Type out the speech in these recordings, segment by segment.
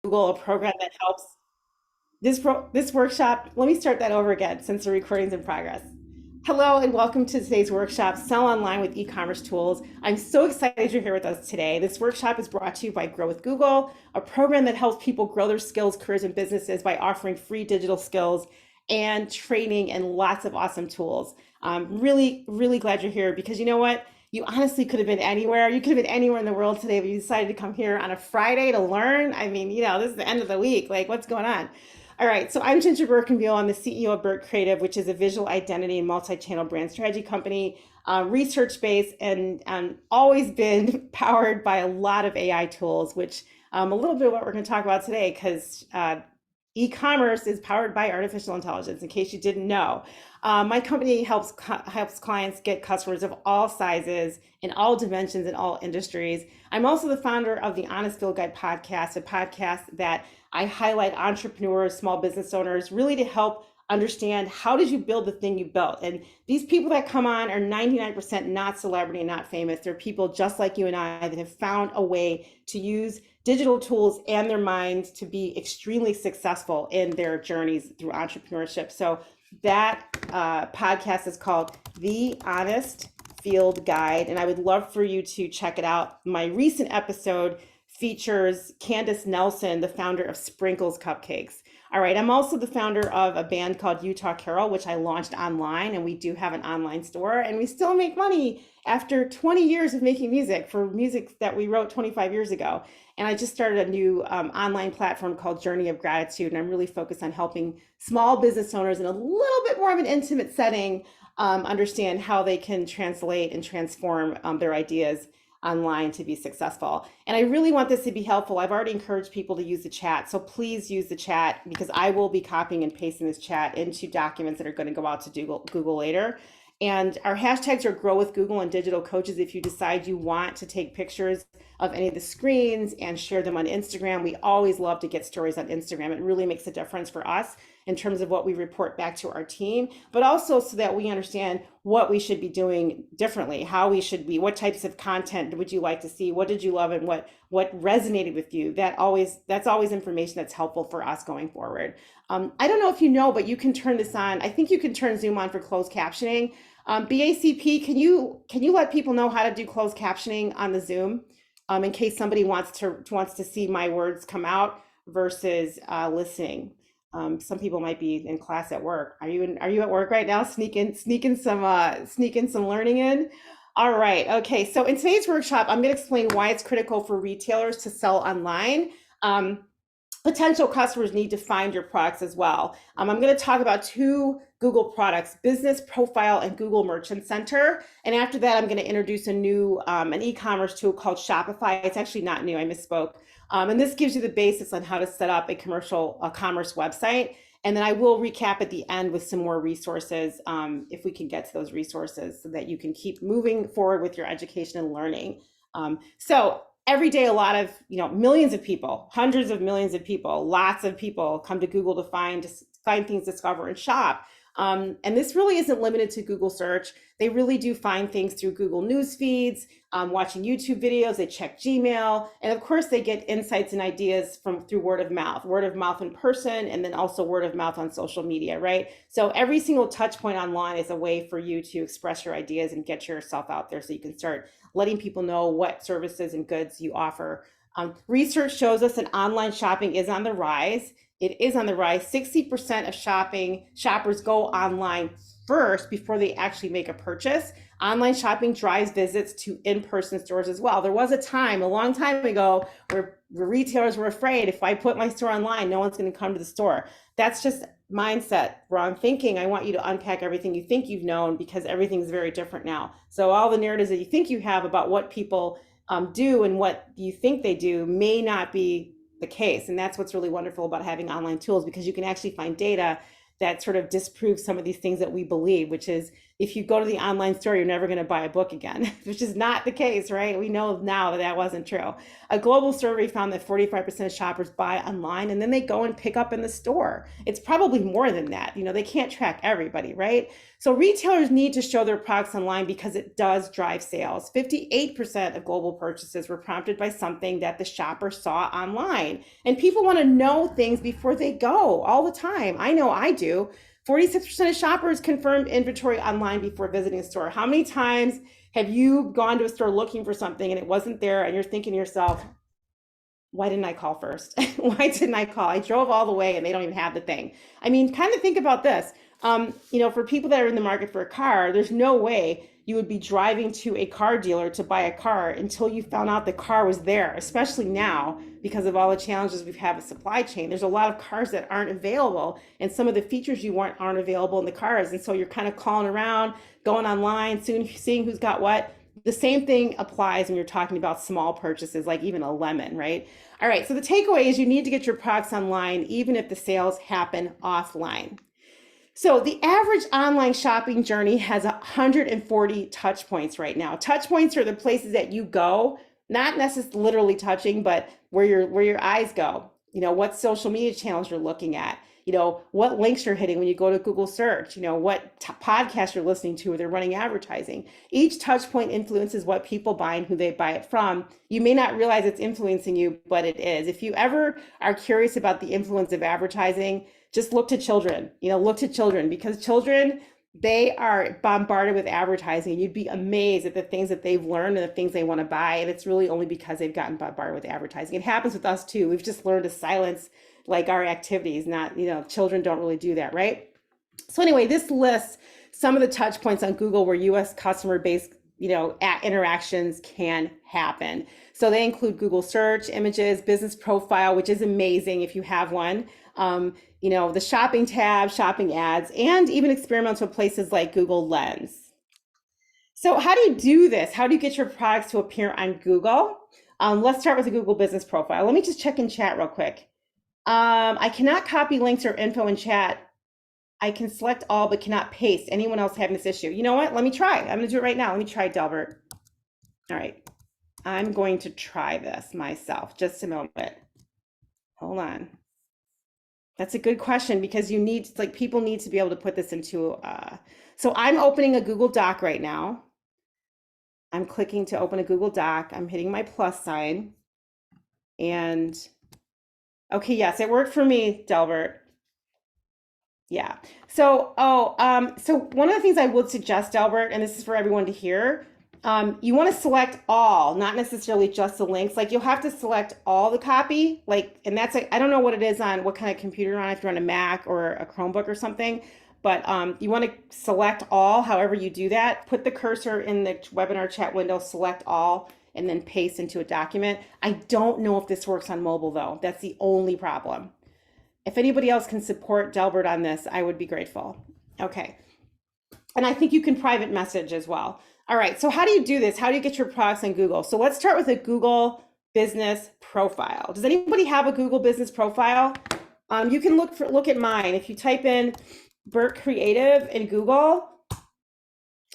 Google, a program that helps this workshop. Let me start that over again since the recording's in progress. Hello and welcome to today's workshop, Sell Online with E-commerce Tools. I'm so excited you're here with us today. This workshop is brought to you by Grow with Google, a program that helps people grow their skills, careers, and businesses by offering free digital skills and training and lots of awesome tools. I'm really glad you're here because you know what? You honestly could have been anywhere. You could have been anywhere in the world today, but you decided to come here on a Friday to learn. I mean, this is the end of the week. Like, what's going on? All right, so I'm JinJa Birkenbeuel. I'm the CEO of Birk Creative, which is a visual identity and multi-channel brand strategy company, research-based, and always been powered by a lot of AI tools, which a little bit of what we're going to talk about today, because e-commerce is powered by artificial intelligence, in case you didn't know. My company helps clients get customers of all sizes, in all dimensions, in all industries. I'm also the founder of the Honest Field Guide podcast, a podcast that I highlight entrepreneurs, small business owners, really to help understand how did you build the thing you built. And these people that come on are 99% not celebrity and not famous. They're people just like you and I that have found a way to use digital tools and their minds to be extremely successful in their journeys through entrepreneurship. So that podcast is called The Honest Field Guide, and I would love for you to check it out. My recent episode features Candace Nelson, the founder of Sprinkles Cupcakes. All right, I'm also the founder of a band called Utah Carol, which I launched online, and we do have an online store, and we still make money after 20 years of making music for music that we wrote 25 years ago. And I just started a new online platform called Journey of Gratitude, and I'm really focused on helping small business owners in a little bit more of an intimate setting understand how they can translate and transform their ideas online to be successful. And I really want this to be helpful. I've already encouraged people to use the chat. So please use the chat because I will be copying and pasting this chat into documents that are going to go out to Google later. And our hashtags are Grow with Google and Digital Coaches. If you decide you want to take pictures of any of the screens and share them on Instagram, we always love to get stories on Instagram. It really makes a difference for us in terms of what we report back to our team, but also so that we understand what we should be doing differently, how we should be, what types of content would you like to see, what did you love, and what resonated with you. That's always information that's helpful for us going forward. I don't know if you know, but you can turn this on. I think you can turn Zoom on for closed captioning. BACP, can you let people know how to do closed captioning on the Zoom, in case somebody wants to see my words come out versus listening? Some people might be in class at work. Are you at work right now? Sneaking some learning in. All right. Okay. So in today's workshop, I'm going to explain why it's critical for retailers to sell online. Potential customers need to find your products as well. I'm going to talk about two Google products, Business Profile and Google Merchant Center. And after that, I'm going to introduce a new an e-commerce tool called Shopify. It's actually not new. I misspoke. And this gives you the basics on how to set up a commerce website. And then I will recap at the end with some more resources if we can get to those resources so that you can keep moving forward with your education and learning. So every day, a lot of, millions of people, hundreds of millions of people, lots of people come to Google to find things, discover, and shop. And this really isn't limited to Google search. They really do find things through Google News feeds, watching YouTube videos, they check Gmail, and of course they get insights and ideas through word of mouth in person, and then also word of mouth on social media, right? So every single touch point online is a way for you to express your ideas and get yourself out there so you can start letting people know what services and goods you offer. Research shows us that online shopping is on the rise. It is on the rise. 60% of shoppers go online first before they actually make a purchase. Online shopping drives visits to in-person stores as well. There was a time, a long time ago, where retailers were afraid if I put my store online, no one's going to come to the store. That's just mindset, wrong thinking. I want you to unpack everything you think you've known because everything's very different now. So all the narratives that you think you have about what people do and what you think they do may not be the case. And that's what's really wonderful about having online tools, because you can actually find data that sort of disproves some of these things that we believe, which is if you go to the online store, you're never going to buy a book again, which is not the case, right? We know now that that wasn't true. A global survey found that 45% of shoppers buy online and then they go and pick up in the store. It's probably more than that. They can't track everybody, right? So retailers need to show their products online because it does drive sales. 58% of global purchases were prompted by something that the shopper saw online. And people want to know things before they go all the time. I know I do. 46% of shoppers confirmed inventory online before visiting a store. How many times have you gone to a store looking for something and it wasn't there and you're thinking to yourself, why didn't I call first? Why didn't I call? I drove all the way and they don't even have the thing. I mean, kind of think about this. For people that are in the market for a car, there's no way you would be driving to a car dealer to buy a car until you found out the car was there, especially now because of all the challenges we've had with supply chain. There's a lot of cars that aren't available and some of the features you want aren't available in the cars. And so you're kind of calling around, going online, soon seeing who's got what. The same thing applies when you're talking about small purchases, like even a lemon, right? All right, so the takeaway is you need to get your products online, even if the sales happen offline. So the average online shopping journey has 140 touch points right now. Touch points are the places that you go, not necessarily literally touching, but where your eyes go. What social media channels you're looking at. What links you're hitting when you go to Google search. What podcast you're listening to, or they're running advertising. Each touch point influences what people buy and who they buy it from. You may not realize it's influencing you, but it is. If you ever are curious about the influence of advertising, just look to children. Look to children, because children, they are bombarded with advertising. You'd be amazed at the things that they've learned and the things they want to buy. And it's really only because they've gotten bombarded with advertising. It happens with us too. We've just learned to silence our activities. Not, children don't really do that, right? So anyway, this lists some of the touch points on Google where US customer based interactions can happen. So they include Google search, images, business profile, which is amazing if you have one. The shopping tab, shopping ads, and even experimental places like Google Lens. So how do you do this? How do you get your products to appear on Google? Let's start with the Google business profile. Let me just check in chat real quick. I cannot copy links or info in chat. I can select all, but cannot paste. Anyone else having this issue? You know what? Let me try. I'm going to do it right now. Let me try, Delbert. All right. I'm going to try this myself. Just a moment. Hold on. That's a good question, because people need to be able to put this into, so I'm opening a Google Doc right now. I'm clicking to open a Google Doc. I'm hitting my plus sign. And okay, yes, it worked for me, Delbert. Yeah. So, so one of the things I would suggest, Delbert, and this is for everyone to hear, you want to select all, not necessarily just the links. Like you'll have to select all the copy, and that's I don't know what it is on what kind of computer you're on, if you're on a Mac or a Chromebook or something, but you want to select all. However you do that, put the cursor in the webinar chat window, select all, and then paste into a document. I don't know if this works on mobile though. That's the only problem. If anybody else can support Delbert on this, I would be grateful. Okay. And I think you can private message as well. All right, so how do you do this? How do you get your products on Google? So let's start with a Google business profile. Does anybody have a Google business profile? You can look at mine. If you type in Burt Creative in Google,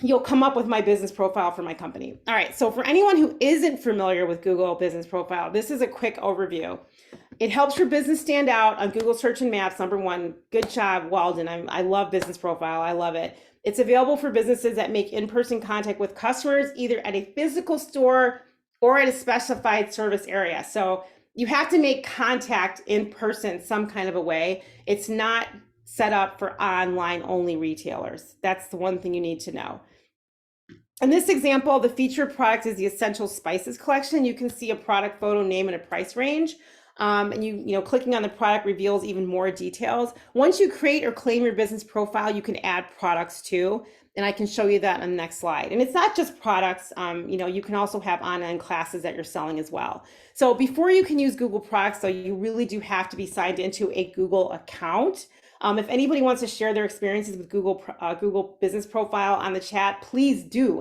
you'll come up with my business profile for my company. All right, so for anyone who isn't familiar with Google business profile, this is a quick overview. It helps your business stand out on Google search and maps. Number one, good job, Walden. I love business profile. I love it. It's available for businesses that make in-person contact with customers, either at a physical store or at a specified service area. So you have to make contact in person some kind of a way. It's not set up for online only retailers. That's the one thing you need to know. In this example, the featured product is the Essential Spices collection. You can see a product photo, name, and a price range. And clicking on the product reveals even more details. Once you create or claim your business profile, you can add products too. And I can show you that on the next slide. And it's not just products, you can also have online classes that you're selling as well. So before you can use Google products, though, you really do have to be signed into a Google account. If anybody wants to share their experiences with Google business profile on the chat, please do.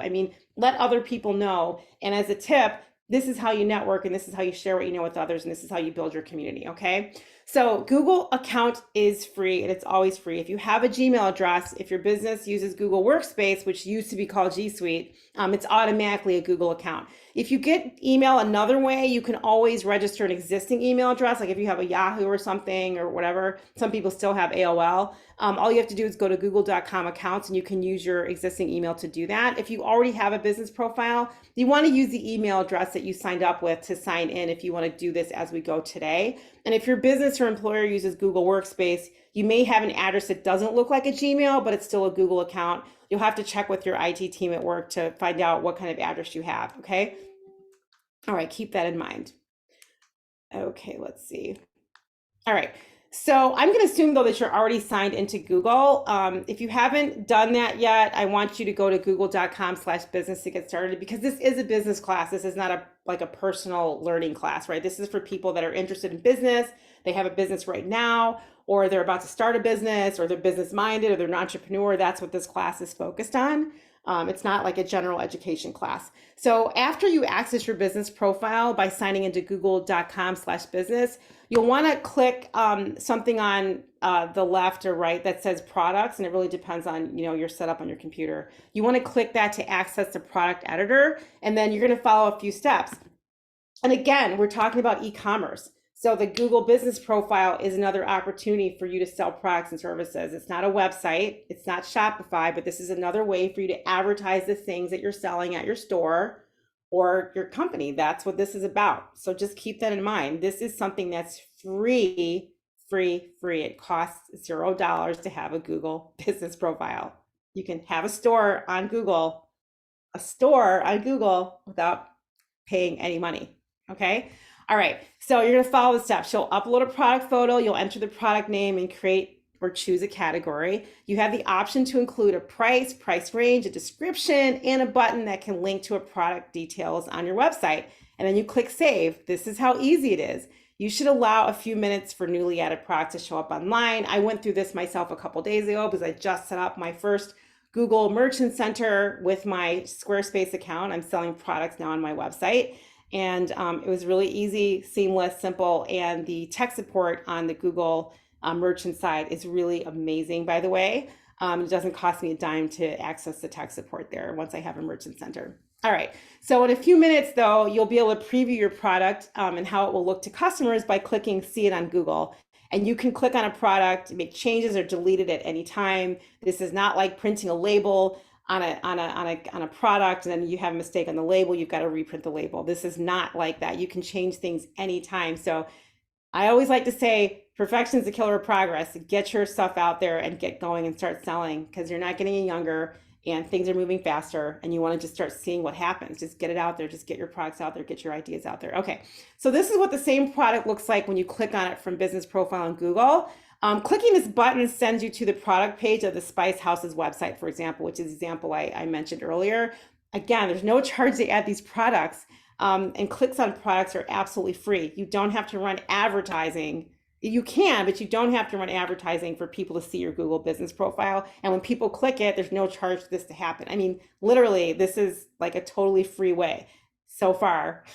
Let other people know. And as a tip, This is how you network, and this is how you share what you know with others, and this is how you build your community, okay? So Google account is free, and it's always free. If you have a Gmail address, if your business uses Google Workspace, which used to be called G Suite, it's automatically a Google account. If you get email another way, you can always register an existing email address. Like if you have a Yahoo or something or whatever, some people still have AOL. All you have to do is go to google.com accounts and you can use your existing email to do that. If you already have a business profile, you want to use the email address that you signed up with to sign in if you want to do this as we go today. And if your business or employer uses Google Workspace, you may have an address that doesn't look like a Gmail, but it's still a Google account. You'll have to check with your IT team at work to find out what kind of address you have, okay? All right, keep that in mind. Okay, let's see. All right, so I'm going to assume though that you're already signed into Google. If you haven't done that yet, I want you to go to google.com/business to get started, because this is a business class. This is not a personal learning class, right? This is for people that are interested in business. They have a business right now, or they're about to start a business, or they're business minded, or they're an entrepreneur. That's what this class is focused on. It's not like a general education class. So after you access your business profile by signing into google.com/business, you'll want to click something on the left or right that says products, and it really depends on your setup on your computer. You want to click that to access the product editor, and then you're going to follow a few steps. And again, we're talking about e-commerce. So the Google business profile is another opportunity for you to sell products and services. It's not a website, it's not Shopify, but this is another way for you to advertise the things that you're selling at your store or your company. That's what this is about. So just keep that in mind. This is something that's free. It costs $0 to have a Google business profile. You can have a store on Google without paying any money, okay? All right, so you're gonna follow the steps. You'll upload a product photo, you'll enter the product name and create or choose a category. You have the option to include a price range, a description, and a button that can link to a product details on your website. And then you click save. This is how easy it is. You should allow a few minutes for newly added products to show up online. I went through this myself a couple days ago because I just set up my first Google Merchant Center with my Squarespace account. I'm selling products now on my website. And it was really easy, seamless, simple. And the tech support on the Google merchant side is really amazing, by the way. It doesn't cost me a dime to access the tech support there once I have a merchant center. All right, so in a few minutes though, you'll be able to preview your product and how it will look to customers by clicking see it on Google. And you can click on a product, make changes or delete it at any time. This is not like printing a label on a product and then you have a mistake on the label, you've got to reprint the label. This is not like that. You can change things anytime. So I always like to say perfection is the killer of progress. Get your stuff out there and get going and start selling, because you're not getting any younger and things are moving faster and you want to just start seeing what happens. Just get it out there, just get your products out there, get your ideas out there. Okay, so this is what the same product looks like when you click on it from business profile on Google. Clicking this button sends you to the product page of the Spice House's website, for example, which is the example I mentioned earlier. Again, there's no charge to add these products, and clicks on products are absolutely free. You don't have to run advertising. You can, but you don't have to run advertising for people to see your Google business profile. And when people click it, there's no charge for this to happen. I mean, literally, this is like a totally free way so far,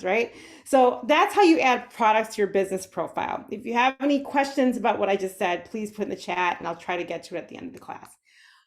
right? So that's how you add products to your business profile. If you have any questions about what I just said, please put in the chat and I'll try to get to it at the end of the class.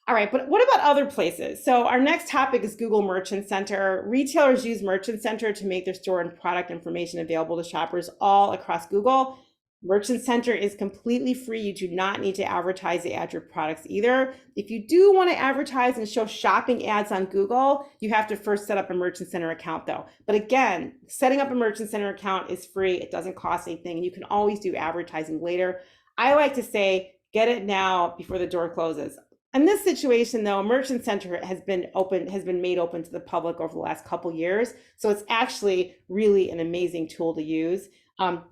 All right, but what about other places? So our next topic is Google Merchant Center. Retailers use Merchant Center to make their store and product information available to shoppers all across Google. Merchant Center is completely free. You do not need to advertise to add your products either. If you do want to advertise and show shopping ads on Google, you have to first set up a Merchant Center account though. But again, setting up a Merchant Center account is free. It doesn't cost anything. And you can always do advertising later. I like to say, get it now before the door closes. In this situation though, Merchant Center has been made open to the public over the last couple years. So it's actually really an amazing tool to use.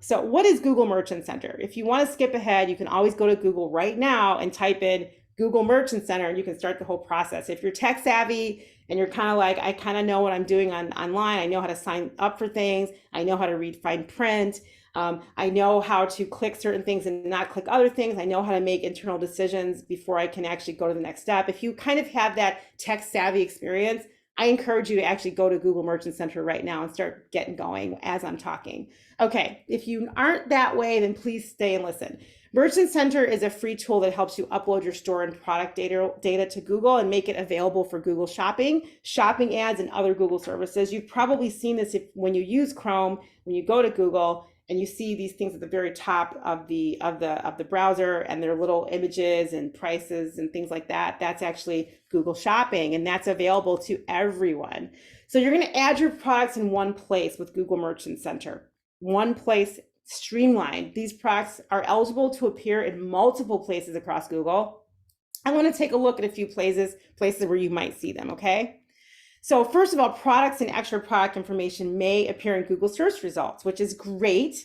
So what is Google Merchant Center? If you want to skip ahead, you can always go to Google right now and type in Google Merchant Center and you can start the whole process. If you're tech savvy and you're kind of like, I kind of know what I'm doing online, I know how to sign up for things, I know how to read fine print, I know how to click certain things and not click other things, I know how to make internal decisions before I can actually go to the next step. If you kind of have that tech savvy experience, I encourage you to actually go to Google Merchant Center right now and start getting going as I'm talking. Okay, if you aren't that way, then please stay and listen. Merchant Center is a free tool that helps you upload your store and product data to Google and make it available for Google Shopping, shopping ads, and other Google services. You've probably seen this when you use Chrome, when you go to Google and you see these things at the very top of the browser and their little images and prices and things like that. That's actually Google Shopping, and that's available to everyone. So you're going to add your products in one place with Google Merchant Center. One place, streamlined. These products are eligible to appear in multiple places across Google. I want to take a look at a few places where you might see them, okay? So first of all, products and extra product information may appear in Google search results, which is great.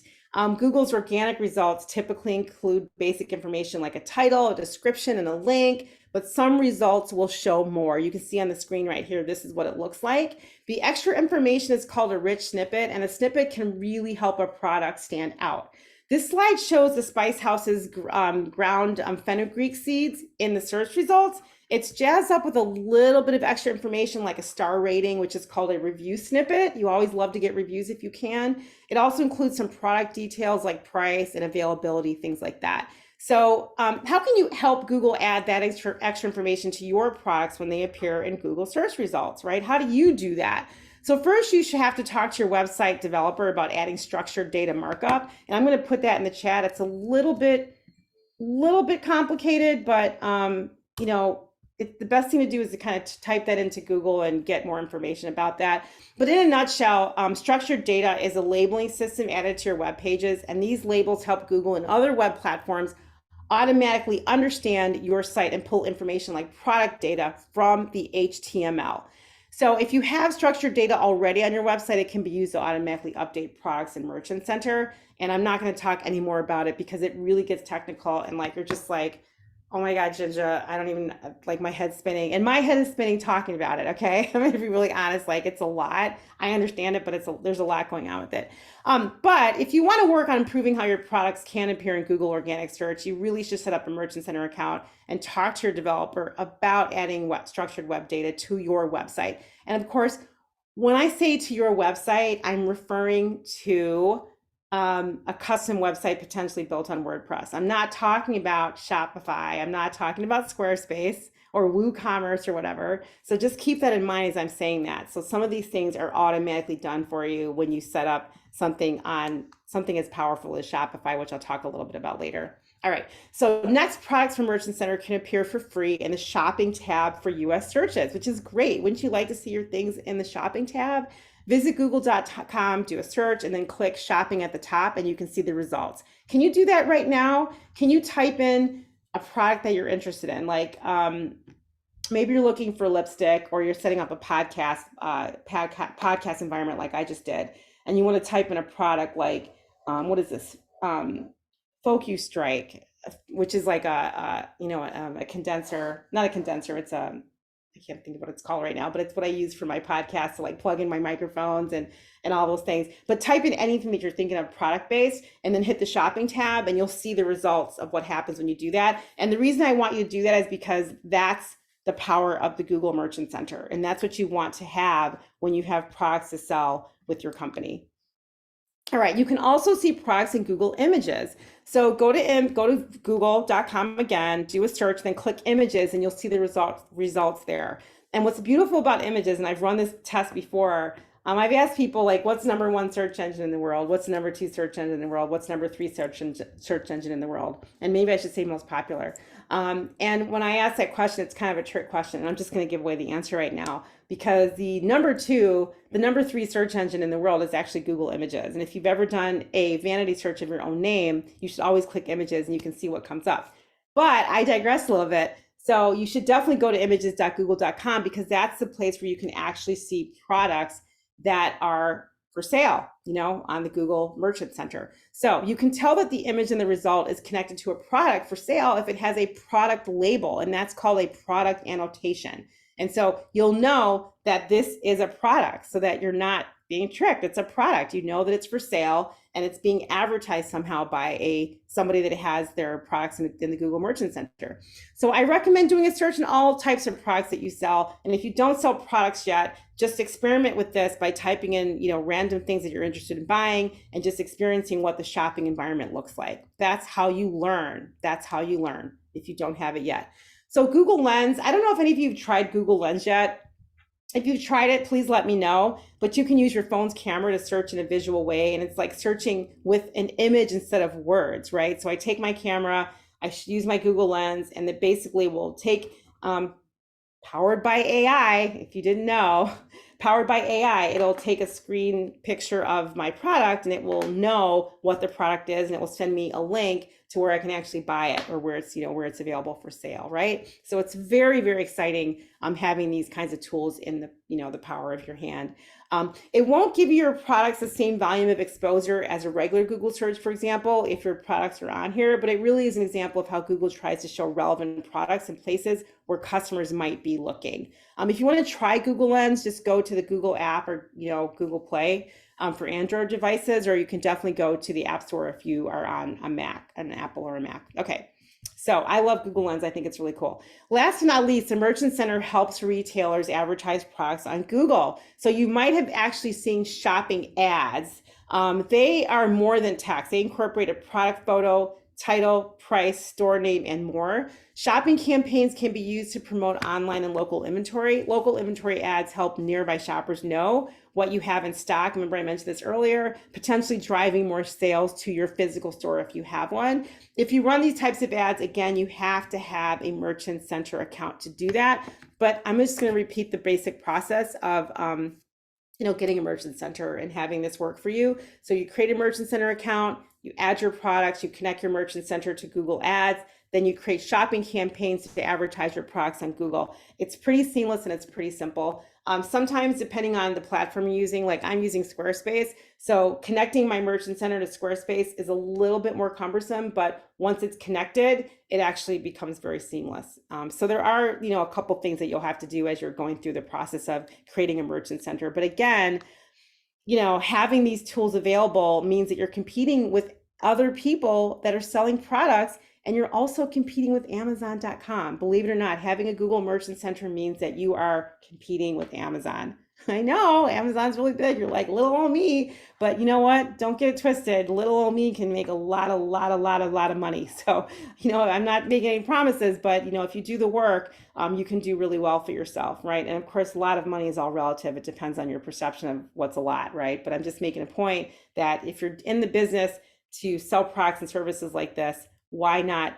Google's organic results typically include basic information like a title, a description, and a link, but some results will show more. You can see on the screen right here, this is what it looks like. The extra information is called a rich snippet, and a snippet can really help a product stand out. This slide shows the Spice House's ground fenugreek seeds in the search results. It's jazzed up with a little bit of extra information like a star rating, which is called a review snippet. You always love to get reviews if you can. It also includes some product details like price and availability, things like that. So how can you help Google add that extra information to your products when they appear in Google search results, right? How do you do that? So first, you should have to talk to your website developer about adding structured data markup. And I'm going to put that in the chat. It's a little bit complicated, but you know, the best thing to do is to kind of type that into Google and get more information about that. But in a nutshell, structured data is a labeling system added to your web pages, and these labels help Google and other web platforms automatically understand your site and pull information like product data from the HTML. So if you have structured data already on your website, it can be used to automatically update products in Merchant Center. And I'm not going to talk any more about it because it really gets technical and like you're just like, oh my God, JinJa, I don't even, like my head's spinning. And my head is spinning talking about it, okay? I'm going to be really honest, like it's a lot. I understand it, but there's a lot going on with it. But if you want to work on improving how your products can appear in Google organic search, you really should set up a Merchant Center account and talk to your developer about adding structured web data to your website. And of course, when I say to your website, I'm referring to a custom website potentially built on WordPress. I'm not talking about Shopify. I'm not talking about Squarespace or WooCommerce or whatever. So just keep that in mind as I'm saying that. So some of these things are automatically done for you when you set up something on something as powerful as Shopify, which I'll talk a little bit about later. All right, so next, products from Merchant Center can appear for free in the shopping tab for US searches, which is great. Wouldn't you like to see your things in the shopping tab? Visit google.com, do a search, and then click shopping at the top, and you can see the results. Can you do that right now? Can you type in a product that you're interested in? Like maybe you're looking for lipstick, or you're setting up a podcast environment like I just did, and you want to type in a product like, what is this? Focus Strike, which is like a condenser, not a condenser, it's I can't think of what it's called right now, but it's what I use for my podcast to like plug in my microphones and all those things. But type in anything that you're thinking of product based and then hit the shopping tab and you'll see the results of what happens when you do that. And the reason I want you to do that is because that's the power of the Google Merchant Center. And that's what you want to have when you have products to sell with your company. All right, you can also see products in Google Images. So go to google.com again, do a search, then click images, and you'll see the results there. And what's beautiful about images, and I've run this test before, I've asked people like, what's number one search engine in the world? What's number two search engine in the world? What's number three search engine in the world? And maybe I should say most popular. And when I ask that question, it's kind of a trick question. And I'm just going to give away the answer right now because the number three search engine in the world is actually Google Images. And if you've ever done a vanity search of your own name, you should always click images and you can see what comes up. But I digress a little bit. So you should definitely go to images.google.com because that's the place where you can actually see products that are for sale, on the Google Merchant Center. So you can tell that the image in the result is connected to a product for sale if it has a product label, and that's called a product annotation. And so you'll know that this is a product so that you're not being tricked. It's a product. You know that it's for sale and it's being advertised somehow by somebody that has their products in the Google Merchant Center. So I recommend doing a search in all types of products that you sell. And if you don't sell products yet, just experiment with this by typing in, random things that you're interested in buying and just experiencing what the shopping environment looks like. That's how you learn. That's how you learn if you don't have it yet. So Google Lens, I don't know if any of you have tried Google Lens yet. If you've tried it, please let me know. But you can use your phone's camera to search in a visual way. And it's like searching with an image instead of words, right? So I take my camera, I use my Google Lens, and it basically will take, powered by AI, if you didn't know, powered by AI, it'll take a screen picture of my product and it will know what the product is, and it will send me a link to where I can actually buy it, or where it's available for sale, right? So it's very, very exciting having these kinds of tools in the power of your hand. It won't give your products the same volume of exposure as a regular Google search, for example, if your products are on here, but it really is an example of how Google tries to show relevant products in places where customers might be looking. If you want to try Google Lens, just go to the Google app or Google Play for Android devices, or you can definitely go to the App Store if you are on a Mac, an Apple or a Mac. Okay. So I love Google Lens. I think it's really cool. Last but not least, the Merchant Center helps retailers advertise products on Google. So you might have actually seen shopping ads. They are more than text. They incorporate a product photo, title, price, store name, and more. Shopping campaigns can be used to promote online and local inventory. Local inventory ads help nearby shoppers know what you have in stock. Remember, I mentioned this earlier, potentially driving more sales to your physical store if you have one. If you run these types of ads, again, you have to have a Merchant Center account to do that. But I'm just going to repeat the basic process of getting a Merchant Center and having this work for you. So you create a Merchant Center account, you add your products, you connect your Merchant Center to Google Ads, then you create shopping campaigns to advertise your products on Google. It's pretty seamless and it's pretty simple. Sometimes, depending on the platform you're using, like I'm using Squarespace, so connecting my Merchant Center to Squarespace is a little bit more cumbersome, but once it's connected, it actually becomes very seamless. So there are, a couple things that you'll have to do as you're going through the process of creating a Merchant Center. But again, having these tools available means that you're competing with other people that are selling products, and you're also competing with Amazon.com. Believe it or not, having a Google Merchant Center means that you are competing with Amazon. I know Amazon's really big. You're like, little old me, but you know what? Don't get it twisted. Little old me can make a lot of money. So, I'm not making any promises, but if you do the work, you can do really well for yourself, right? And of course, a lot of money is all relative. It depends on your perception of what's a lot, right? But I'm just making a point that if you're in the business to sell products and services like this, why not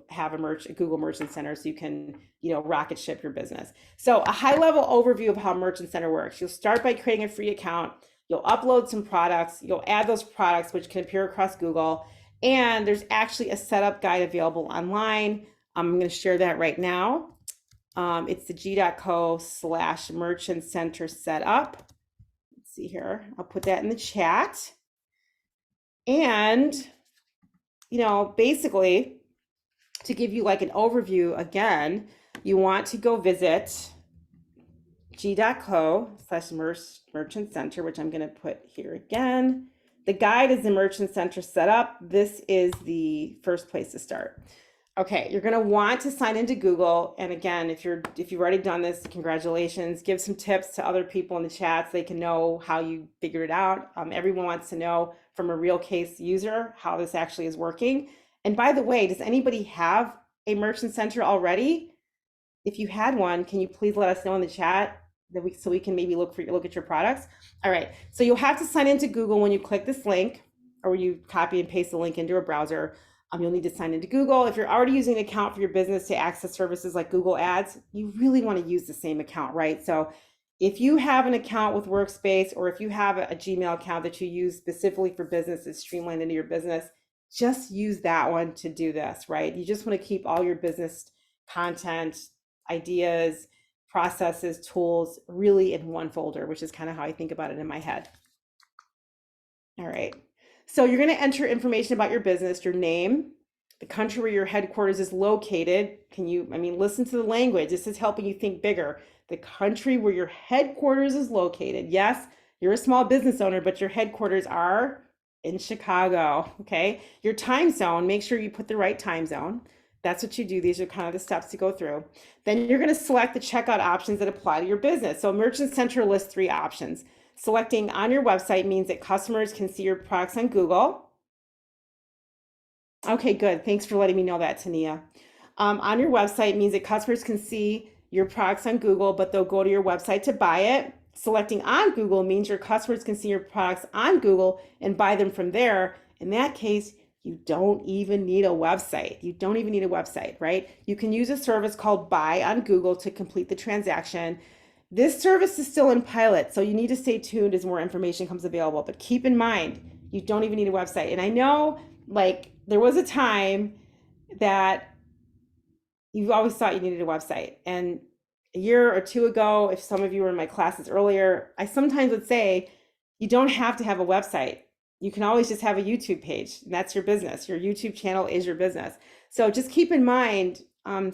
have a Google Merchant Center so you can, rocket ship your business? So a high level overview of how Merchant Center works. You'll start by creating a free account. You'll upload some products. You'll add those products, which can appear across Google. And there's actually a setup guide available online. I'm going to share that right now. It's the g.co/Merchant Center setup. Let's see here. I'll put that in the chat. And basically, to give you like an overview again, you want to go visit g.co/Merchant Center, which I'm going to put here again. The guide is the Merchant Center setup. This is the first place to start. Okay, you're going to want to sign into Google. And again, if you've already done this, congratulations. Give some tips to other people in the chat so they can know how you figured it out. Everyone wants to know from a real case user how this actually is working. And by the way, does anybody have a Merchant Center already? If you had one, can you please let us know in the chat so we can maybe look at your products? All right, so you'll have to sign into Google when you click this link, or you copy and paste the link into a browser. You'll need to sign into Google. If you're already using an account for your business to access services like Google Ads, you really want to use the same account, right? So if you have an account with Workspace, or if you have a Gmail account that you use specifically for business, that's streamlined into your business, just use that one to do this, right? You just want to keep all your business content, ideas, processes, tools really in one folder, which is kind of how I think about it in my head. All right. So you're going to enter information about your business, your name, the country where your headquarters is located. Listen to the language. This is helping you think bigger. The country where your headquarters is located. Yes, you're a small business owner, but your headquarters are in Chicago, okay? Your time zone, make sure you put the right time zone. That's what you do. These are kind of the steps to go through. Then you're going to select the checkout options that apply to your business. So Merchant Center lists 3 options. Selecting on your website means that customers can see your products on Google. Okay, good. Thanks for letting me know that, Tania. On your website means that customers can see your products on Google, but they'll go to your website to buy it. Selecting on Google means your customers can see your products on Google and buy them from there. In that case, you don't even need a website. You don't even need a website, right? You can use a service called Buy on Google to complete the transaction. This service is still in pilot, so you need to stay tuned as more information comes available. But keep in mind, you don't even need a website. And I know, like, there was a time that you always thought you needed a website. And a year or 2 ago, if some of you were in my classes earlier, I sometimes would say, you don't have to have a website. You can always just have a YouTube page, and that's your business. Your YouTube channel is your business. So just keep in mind,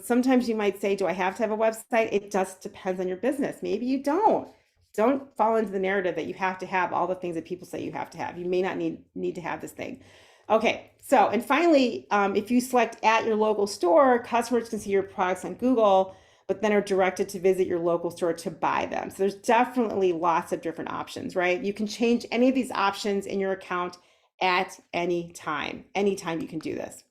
sometimes you might say, do I have to have a website? It just depends on your business. Maybe you don't. Don't fall into the narrative that you have to have all the things that people say you have to have. You may not need to have this thing. Okay, so, and finally, if you select at your local store, customers can see your products on Google, but then are directed to visit your local store to buy them. So there's definitely lots of different options, right? You can change any of these options in your account at any time. Anytime you can do this.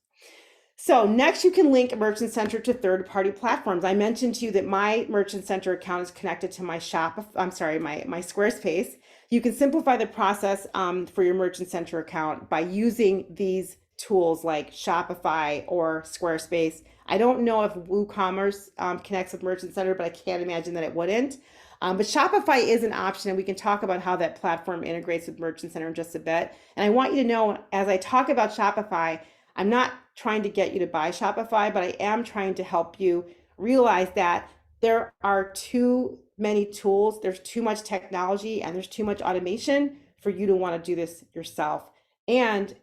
So next, you can link Merchant Center to third-party platforms. I mentioned to you that my Merchant Center account is connected to my my Squarespace. You can simplify the process for your Merchant Center account by using these tools like Shopify or Squarespace. I don't know if WooCommerce connects with Merchant Center, but I can't imagine that it wouldn't. But Shopify is an option, and we can talk about how that platform integrates with Merchant Center in just a bit. And I want you to know, as I talk about Shopify, I'm not trying to get you to buy Shopify, but I am trying to help you realize that there are too many tools, there's too much technology, and there's too much automation for you to want to do this yourself. And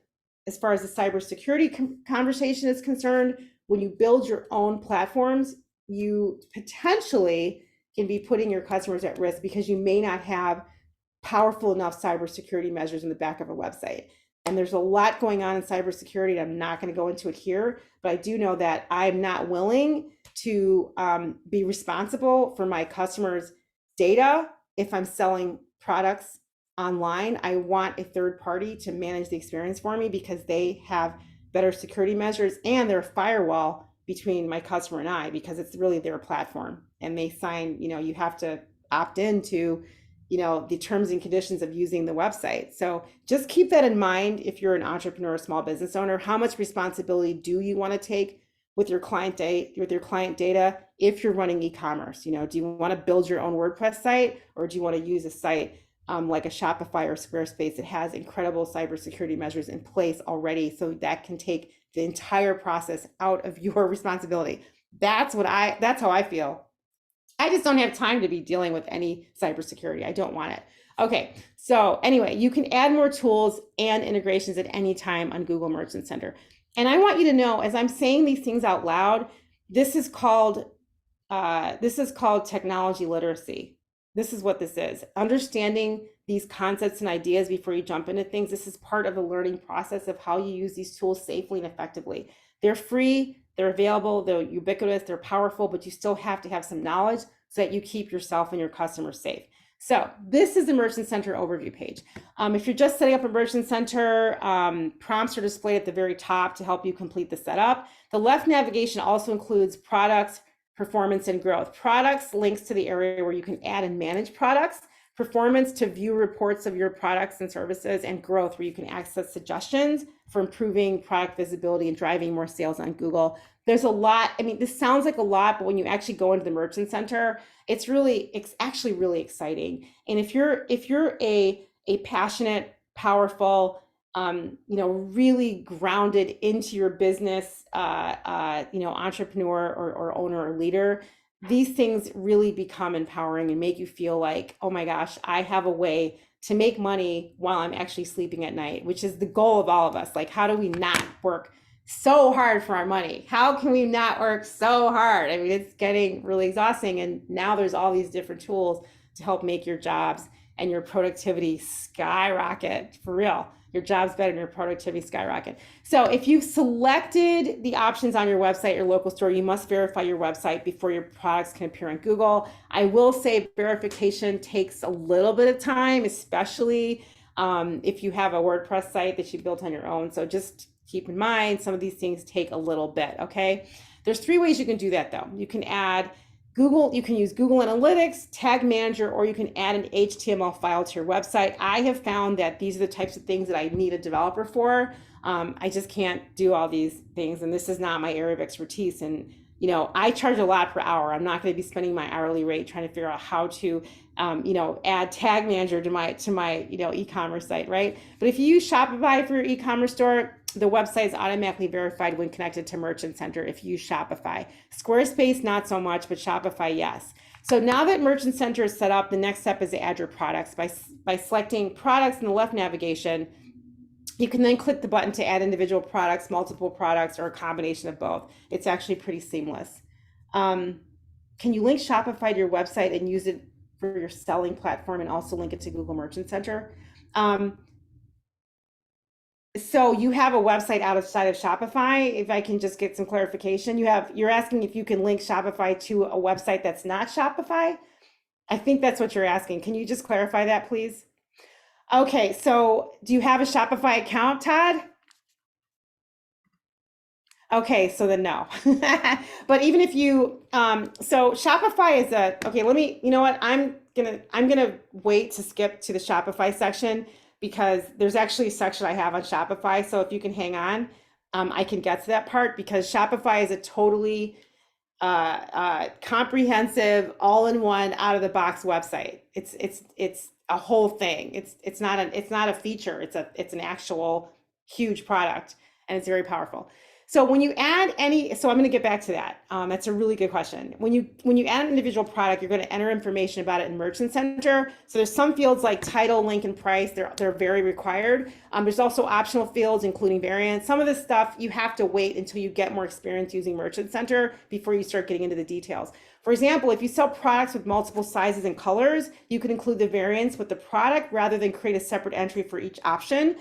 as far as the cybersecurity conversation is concerned, when you build your own platforms, you potentially can be putting your customers at risk because you may not have powerful enough cybersecurity measures in the back of a website. And there's a lot going on in cybersecurity, and I'm not going to go into it here, but I do know that I'm not willing to be responsible for my customers' data if I'm selling products online. I want a third party to manage the experience for me because they have better security measures and they're a firewall between my customer and I, because it's really their platform, and they sign, you have to opt into the terms and conditions of using the website. So just keep that in mind if you're an entrepreneur or small business owner. How much responsibility do you want to take with your client data if you're running e-commerce? Do you want to build your own WordPress site, or do you want to use a site like a Shopify or Squarespace that has incredible cybersecurity measures in place already, so that can take the entire process out of your responsibility? That's how I feel. I just don't have time to be dealing with any cybersecurity. I don't want it. Okay, so anyway, you can add more tools and integrations at any time on Google Merchant Center. And I want you to know, as I'm saying these things out loud, this is called technology literacy. This is what this is. Understanding these concepts and ideas before you jump into things. This is part of the learning process of how you use these tools safely and effectively. They're free, they're available, they're ubiquitous, they're powerful, but you still have to have some knowledge so that you keep yourself and your customers safe. So this is the Merchant Center overview page. If you're just setting up a Merchant Center, prompts are displayed at the very top to help you complete the setup. The left navigation also includes products, performance, and growth. Products links to the area where you can add and manage products. Performance to view reports of your products and services, and growth where you can access suggestions for improving product visibility and driving more sales on Google. There's a lot. I mean, this sounds like a lot, but when you actually go into the Merchant Center, it's actually really exciting. And if you're a passionate, powerful, really grounded into your business, entrepreneur or owner or leader, these things really become empowering and make you feel like, oh my gosh, I have a way to make money while I'm actually sleeping at night, which is the goal of all of us. Like, how do we not work so hard for our money? How can we not work so hard? I mean, it's getting really exhausting. And now there's all these different tools to help make your jobs and your productivity skyrocket, for real. your job's better and your productivity skyrocket. So if you've selected the options on your website, your local store, you must verify your website before your products can appear on Google. I will say verification takes a little bit of time, especially if you have a WordPress site that you built on your own. So just keep in mind, some of these things take a little bit, okay? There's three ways you can do that though. You can add Google, you can use Google Analytics, Tag Manager, or you can add an HTML file to your website. I have found that these are the types of things that I need a developer for. I just can't do all these things, and this is not my area of expertise. And I charge a lot per hour. I'm not going to be spending my hourly rate trying to figure out how to, add Tag Manager to my e-commerce site, right? But if you use Shopify for your e-commerce store, the website is automatically verified when connected to Merchant Center if you use Shopify. Squarespace, not so much, but Shopify, yes. So now that Merchant Center is set up, the next step is to add your products. By selecting products in the left navigation, you can then click the button to add individual products, multiple products, or a combination of both. It's actually pretty seamless. Can you link Shopify to your website and use it for your selling platform and also link it to Google Merchant Center? So you have a website outside of Shopify. If I can just get some clarification, you're asking if you can link Shopify to a website that's not Shopify. I think that's what you're asking. Can you just clarify that, please? Okay, so do you have a Shopify account, Todd? Okay, so then no. But even if you, so Shopify is okay, you know what? I'm gonna wait to skip to the Shopify section because there's actually a section I have on Shopify. So if you can hang on, I can get to that part because Shopify is a totally comprehensive, all-in-one, out-of-the-box website. It's a whole thing. It's not a feature. It's an actual huge product, and it's very powerful. So when you add so I'm going to get back to that. That's a really good question. When you add an individual product, you're going to enter information about it in Merchant Center. So there's some fields like title, link, and price. They're very required. There's also optional fields, including variants. Some of this stuff you have to wait until you get more experience using Merchant Center before you start getting into the details. For example, if you sell products with multiple sizes and colors, you can include the variants with the product rather than create a separate entry for each option.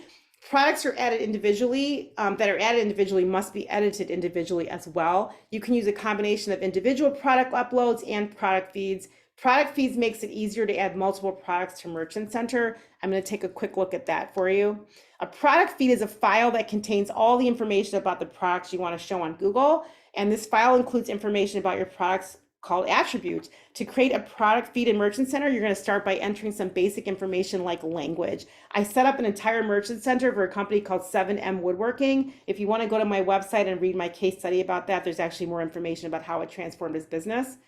Products are added individually, must be edited individually as well. You can use a combination of individual product uploads and product feeds. Product feeds makes it easier to add multiple products to Merchant Center. I'm going to take a quick look at that for you. A product feed is a file that contains all the information about the products you want to show on Google. And this file includes information about your products called attributes. To create a product feed in Merchant Center, you're going to start by entering some basic information like language. I set up an entire Merchant Center for a company called 7M Woodworking. If you want to go to my website and read my case study about that, there's actually more information about how it transformed his business.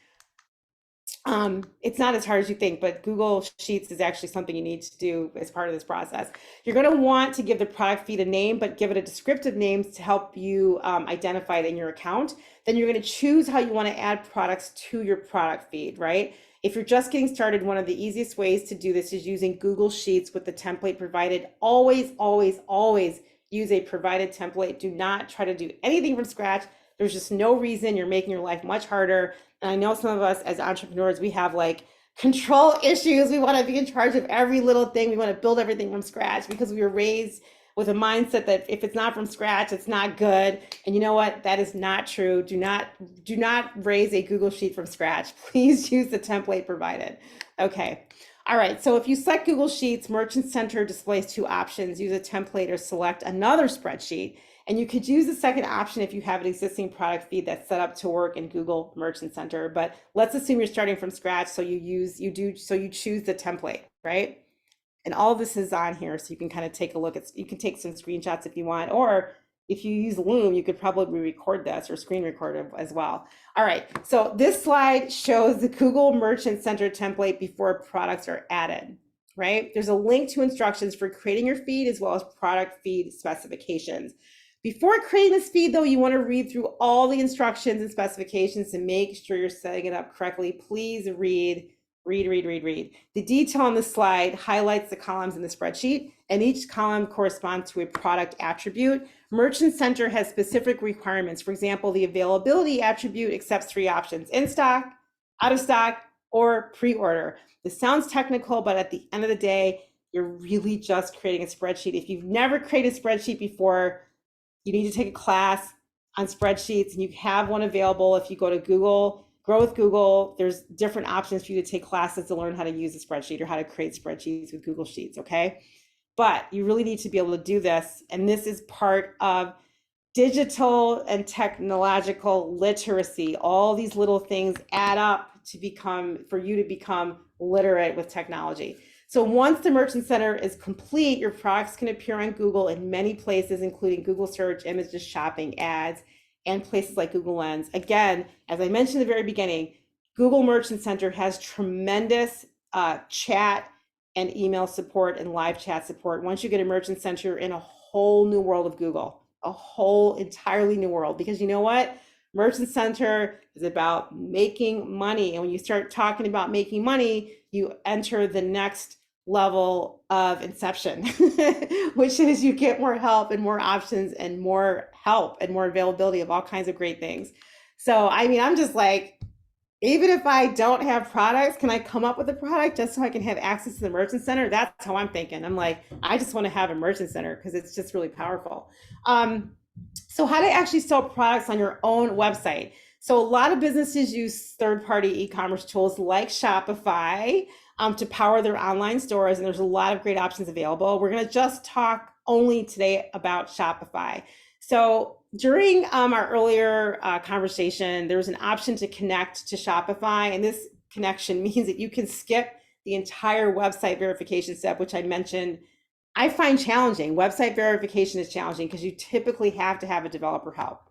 It's not as hard as you think, but Google Sheets is actually something you need to do as part of this process. You're going to want to give the product feed a name, but give it a descriptive name to help you identify it in your account. Then you're going to choose how you want to add products to your product feed, right? If you're just getting started, one of the easiest ways to do this is using Google Sheets with the template provided. Always, always, always use a provided template. Do not try to do anything from scratch. There's just no reason. You're making your life much harder. And I know some of us as entrepreneurs, we have like control issues. We want to be in charge of every little thing. We want to build everything from scratch because we were raised with a mindset that if it's not from scratch, it's not good. And you know what? That is not true. Do not raise a Google Sheet from scratch. Please use the template provided. Okay. All right. So if you select Google Sheets, Merchant Center displays two options: use a template or select another spreadsheet. And you could use the second option if you have an existing product feed that's set up to work in Google Merchant Center. But let's assume you're starting from scratch, so you choose the template, right? And all of this is on here, so you can kind of take a look at. You can take some screenshots if you want, or if you use Loom, you could probably record this or screen record it as well. All right, so this slide shows the Google Merchant Center template before products are added, right? There's a link to instructions for creating your feed as well as product feed specifications. Before creating this feed, though, you want to read through all the instructions and specifications to make sure you're setting it up correctly. Please read. The detail on the slide highlights the columns in the spreadsheet, and each column corresponds to a product attribute. Merchant Center has specific requirements. For example, the availability attribute accepts three options: in stock, out of stock, or pre-order. This sounds technical, but at the end of the day, You're really just creating a spreadsheet. If you've never created a spreadsheet before, you need to take a class on spreadsheets, and you have one available. If you go to Google, Grow with Google, there's different options for you to take classes to learn how to use a spreadsheet or how to create spreadsheets with Google Sheets, okay? But you really need to be able to do this. And this is part of digital and technological literacy. All these little things add up to become, for you to become literate with technology. So once the Merchant Center is complete, your products can appear on Google in many places, including Google Search, Images, Shopping, Ads, and places like Google Lens. Again, as I mentioned at the very beginning, Google Merchant Center has tremendous chat and email support and live chat support. Once you get a Merchant Center, you're in a whole new world of Google, a whole entirely new world. Because you know what? Merchant Center is about making money. And when you start talking about making money, you enter the next level of inception, which is you get more help and more options and more help and more availability of all kinds of great things. So, I mean, I'm just like, even if I don't have products, can I come up with a product just so I can have access to the Merchant Center? That's how I'm thinking. I'm like, I just want to have a Merchant Center because it's just really powerful. So how to actually sell products on your own website. So a lot of businesses use third-party e-commerce tools like Shopify to power their online stores, and there's a lot of great options available. We're going to just talk only today about Shopify. So during our earlier conversation, there was an option to connect to Shopify, and this connection means that you can skip the entire website verification step, which I mentioned I find challenging. Website verification is challenging because you typically have to have a developer help.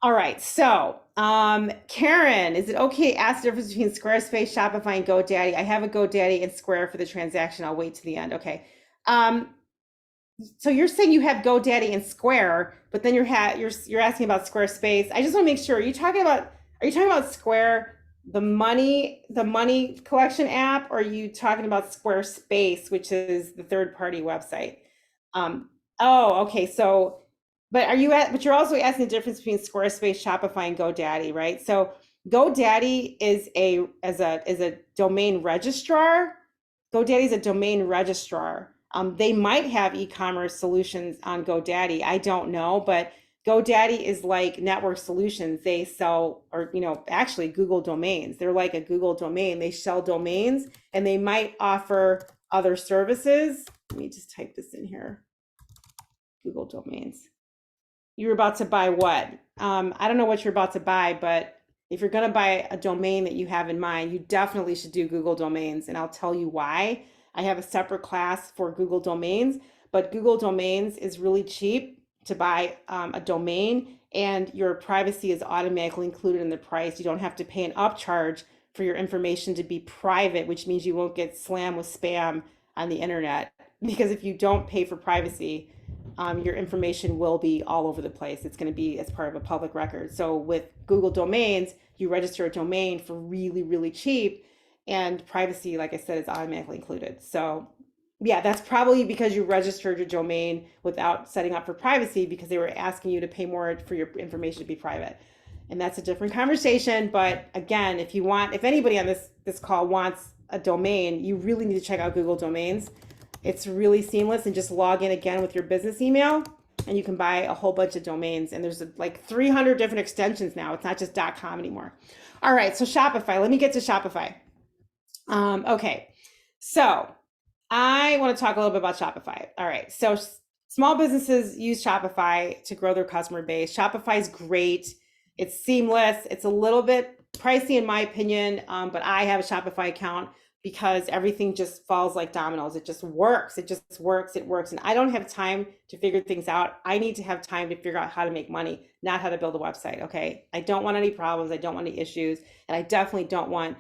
All right, so Karen, is it okay to ask the difference between Squarespace, Shopify, and GoDaddy? I have a GoDaddy and Square for the transaction. I'll wait to the end. Okay. So you're saying you have GoDaddy and Square, but then you're asking about Squarespace. I just want to make sure. Are you talking about Square, the money collection app, or are you talking about Squarespace, which is the third party website? Oh, okay. So, but you're also asking the difference between Squarespace, Shopify, and GoDaddy, right? So GoDaddy is a domain registrar. GoDaddy is a domain registrar. They might have e-commerce solutions on GoDaddy. I don't know, but GoDaddy is like Network Solutions. They sell, or actually Google domains. They're like a Google domain. They sell domains, and they might offer other services. Let me just type this in here. Google domains. You're about to buy what? I don't know what you're about to buy, but if you're going to buy a domain that you have in mind, you definitely should do Google domains, and I'll tell you why. I have a separate class for Google domains, but Google domains is really cheap to buy a domain, and your privacy is automatically included in the price. You don't have to pay an upcharge for your information to be private, which means you won't get slammed with spam on the internet. Because if you don't pay for privacy, your information will be all over the place. It's going to be as part of a public record. So with Google domains, you register a domain for really, really cheap, and privacy, like I said, is automatically included. So yeah, that's probably because you registered your domain without setting up for privacy, because they were asking you to pay more for your information to be private. And that's a different conversation. But again, if anybody on this call wants a domain, you really need to check out Google domains. It's really seamless, and just log in again with your business email, and you can buy a whole bunch of domains. And there's like 300 different extensions now. It's not just .com anymore. All right, so Shopify. Let me get to Shopify. Okay, so I want to talk a little bit about Shopify. All right, so small businesses use Shopify to grow their customer base. Shopify is great. It's seamless. It's a little bit pricey in my opinion, but I have a Shopify account because everything just falls like dominoes. It just works. It just works. It works. And I don't have time to figure things out. I need to have time to figure out how to make money, not how to build a website. Okay. I don't want any problems. I don't want any issues. And I definitely don't want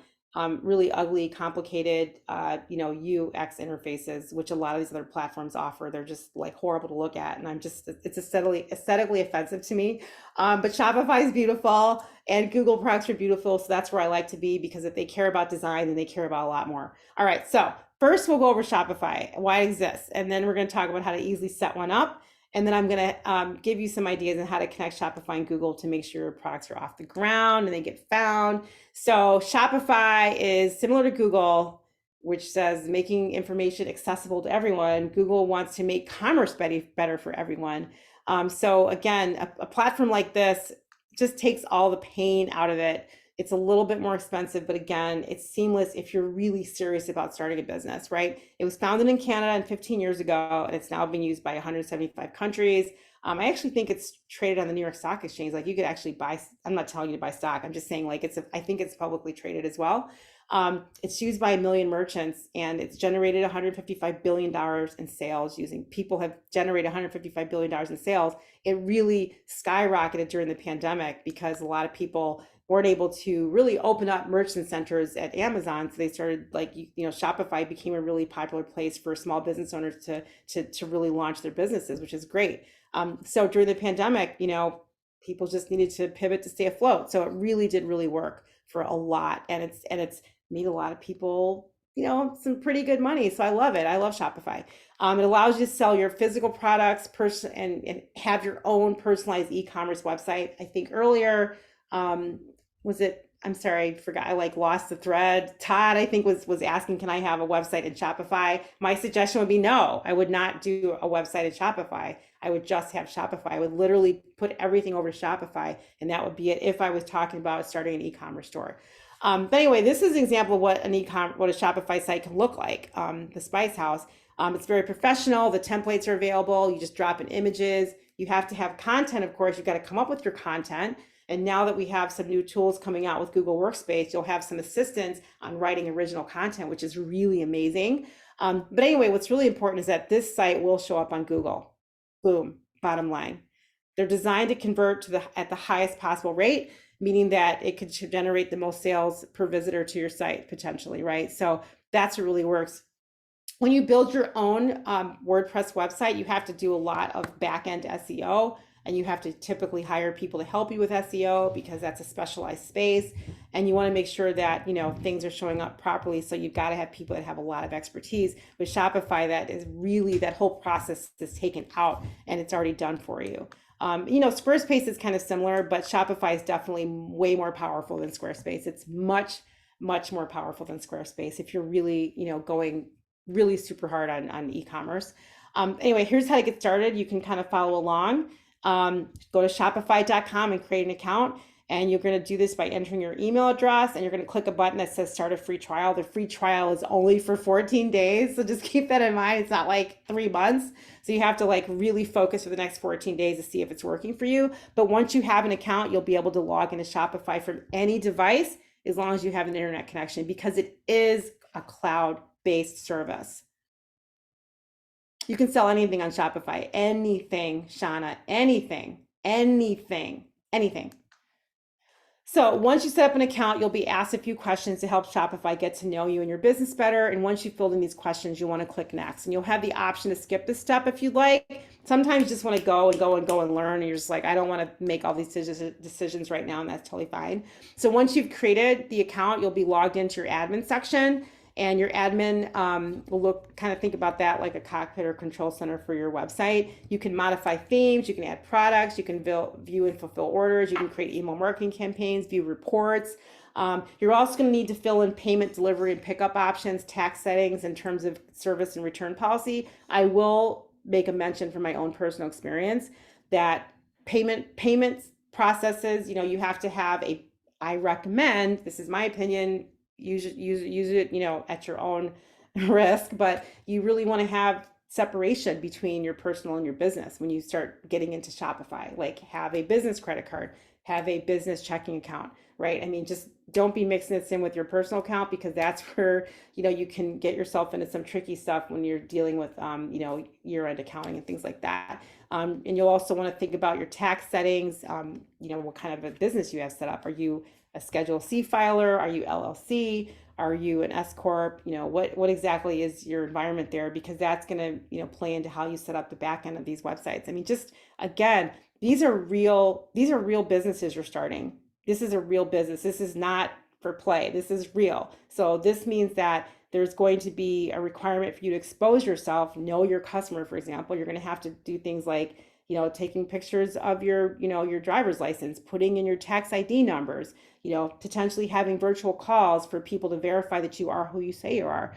really ugly, complicated, UX interfaces, which a lot of these other platforms offer. They're just like horrible to look at. And it's aesthetically offensive to me. But Shopify is beautiful, and Google products are beautiful. So that's where I like to be, because if they care about design, then they care about a lot more. All right. So first we'll go over Shopify, why it exists. And then we're going to talk about how to easily set one up. And then I'm going to give you some ideas on how to connect Shopify and Google to make sure your products are off the ground and they get found. So Shopify is similar to Google. which says making information accessible to everyone. Google wants to make commerce better for everyone. So again, a platform like this just takes all the pain out of it. It's a little bit more expensive, but again, it's seamless if you're really serious about starting a business, right? It was founded in Canada and 15 years ago, and it's now been used by 175 countries. I actually think it's traded on the New York Stock Exchange. Like you could actually buy, I'm not telling you to buy stock. I'm just saying like I think it's publicly traded as well. It's used by 1 million merchants, and it's generated $155 billion in sales using, people have generated $155 billion in sales. It really skyrocketed during the pandemic because a lot of people weren't able to really open up merchant centers at Amazon. So they started like, Shopify became a really popular place for small business owners to really launch their businesses, which is great. So during the pandemic, people just needed to pivot to stay afloat. So it really did really work for a lot. And it's made a lot of people, some pretty good money. So I love it. I love Shopify. It allows you to sell your physical products and have your own personalized e-commerce website. I think earlier, I'm sorry, I forgot. I lost the thread. Todd, I think was asking, can I have a website in Shopify? My suggestion would be no, I would not do a website in Shopify. I would just have Shopify. I would literally put everything over to Shopify, and that would be it if I was talking about starting an e-commerce store. But anyway, this is an example of what what a Shopify site can look like. The Spice House. It's very professional. The templates are available. You just drop in images. You have to have content, of course. You've got to come up with your content. And now that we have some new tools coming out with Google Workspace, you'll have some assistance on writing original content, which is really amazing. But anyway, what's really important is that this site will show up on Google. Boom, bottom line. They're designed to convert at the highest possible rate, meaning that it could generate the most sales per visitor to your site potentially, right? So that's what really works. When you build your own WordPress website, you have to do a lot of back-end SEO, and you have to typically hire people to help you with SEO because that's a specialized space. And you want to make sure that, things are showing up properly. So you've got to have people that have a lot of expertise. With Shopify, that whole process is taken out and it's already done for you. Squarespace is kind of similar, but Shopify is definitely way more powerful than Squarespace. It's much, much more powerful than Squarespace if you're really, going really super hard on e-commerce. Anyway, here's how to get started. You can kind of follow along. Go to shopify.com and create an account. And you're going to do this by entering your email address, and you're going to click a button that says start a free trial. The free trial is only for 14 days. So just keep that in mind. It's not like 3 months. So you have to really focus for the next 14 days to see if it's working for you. But once you have an account, you'll be able to log into Shopify from any device as long as you have an internet connection, because it is a cloud-based service. You can sell anything on Shopify. Anything, Shauna, anything. So once you set up an account, you'll be asked a few questions to help Shopify get to know you and your business better. And once you've filled in these questions, you want to click next. And you'll have the option to skip this step if you'd like. Sometimes you just want to go and learn. And you're just like, I don't want to make all these decisions right now. And that's totally fine. So once you've created the account, you'll be logged into your admin section. And your admin will think about that like a cockpit or control center for your website. You can modify themes, you can add products, you can view and fulfill orders, you can create email marketing campaigns, view reports. You're also going to need to fill in payment, delivery, and pickup options, tax settings in terms of service and return policy. I will make a mention from my own personal experience that payments processes, you have to have I recommend, this is my opinion, use it, at your own risk, but you really want to have separation between your personal and your business when you start getting into Shopify. Like have a business credit card, have a business checking account, right? I mean, just don't be mixing this in with your personal account, because that's where, you can get yourself into some tricky stuff when you're dealing with, year-end accounting and things like that. And you'll also want to think about your tax settings, what kind of a business you have set up. Are you a Schedule C filer? Are you LLC? Are you an S Corp? What exactly is your environment there? Because that's going to, play into how you set up the back end of these websites. I mean, just again, these are real businesses you're starting. This is a real business. This is not for play. This is real. So this means that there's going to be a requirement for you to expose yourself, know your customer, for example. You're going to have to do things like, taking pictures of your driver's license, putting in your tax ID numbers, potentially having virtual calls for people to verify that you are who you say you are.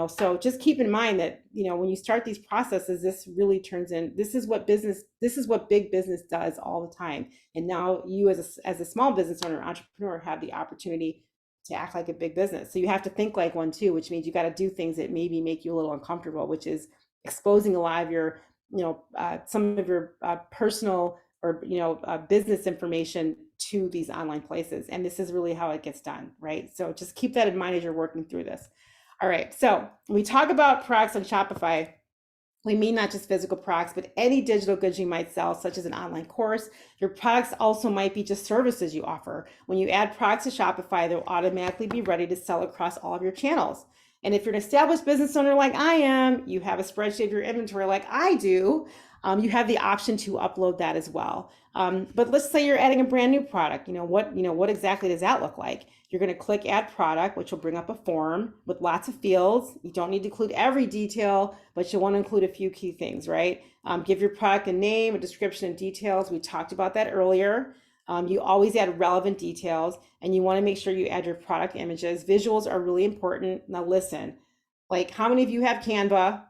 So just keep in mind that, when you start these processes, this really turns in, this is what big business does all the time. And now you as a small business owner, entrepreneur, have the opportunity to act like a big business. So you have to think like one too, which means you got to do things that maybe make you a little uncomfortable, which is exposing a lot of your, some of your personal or, business information to these online places. And this is really how it gets done, right? So just keep that in mind as you're working through this. All right, so when we talk about products on Shopify, we mean not just physical products, but any digital goods you might sell, such as an online course. Your products also might be just services you offer. When you add products to Shopify, they'll automatically be ready to sell across all of your channels. And if you're an established business owner like I am, you have a spreadsheet of your inventory like I do, you have the option to upload that as well. But let's say you're adding a brand new product. What exactly does that look like? You're going to click add product, which will bring up a form with lots of fields. You don't need to include every detail, but you'll want to include a few key things, right? Give your product a name, a description, and details. We talked about that earlier. You always add relevant details, and you want to make sure you add your product images. Visuals are really important. Now listen, like, how many of you have Canva?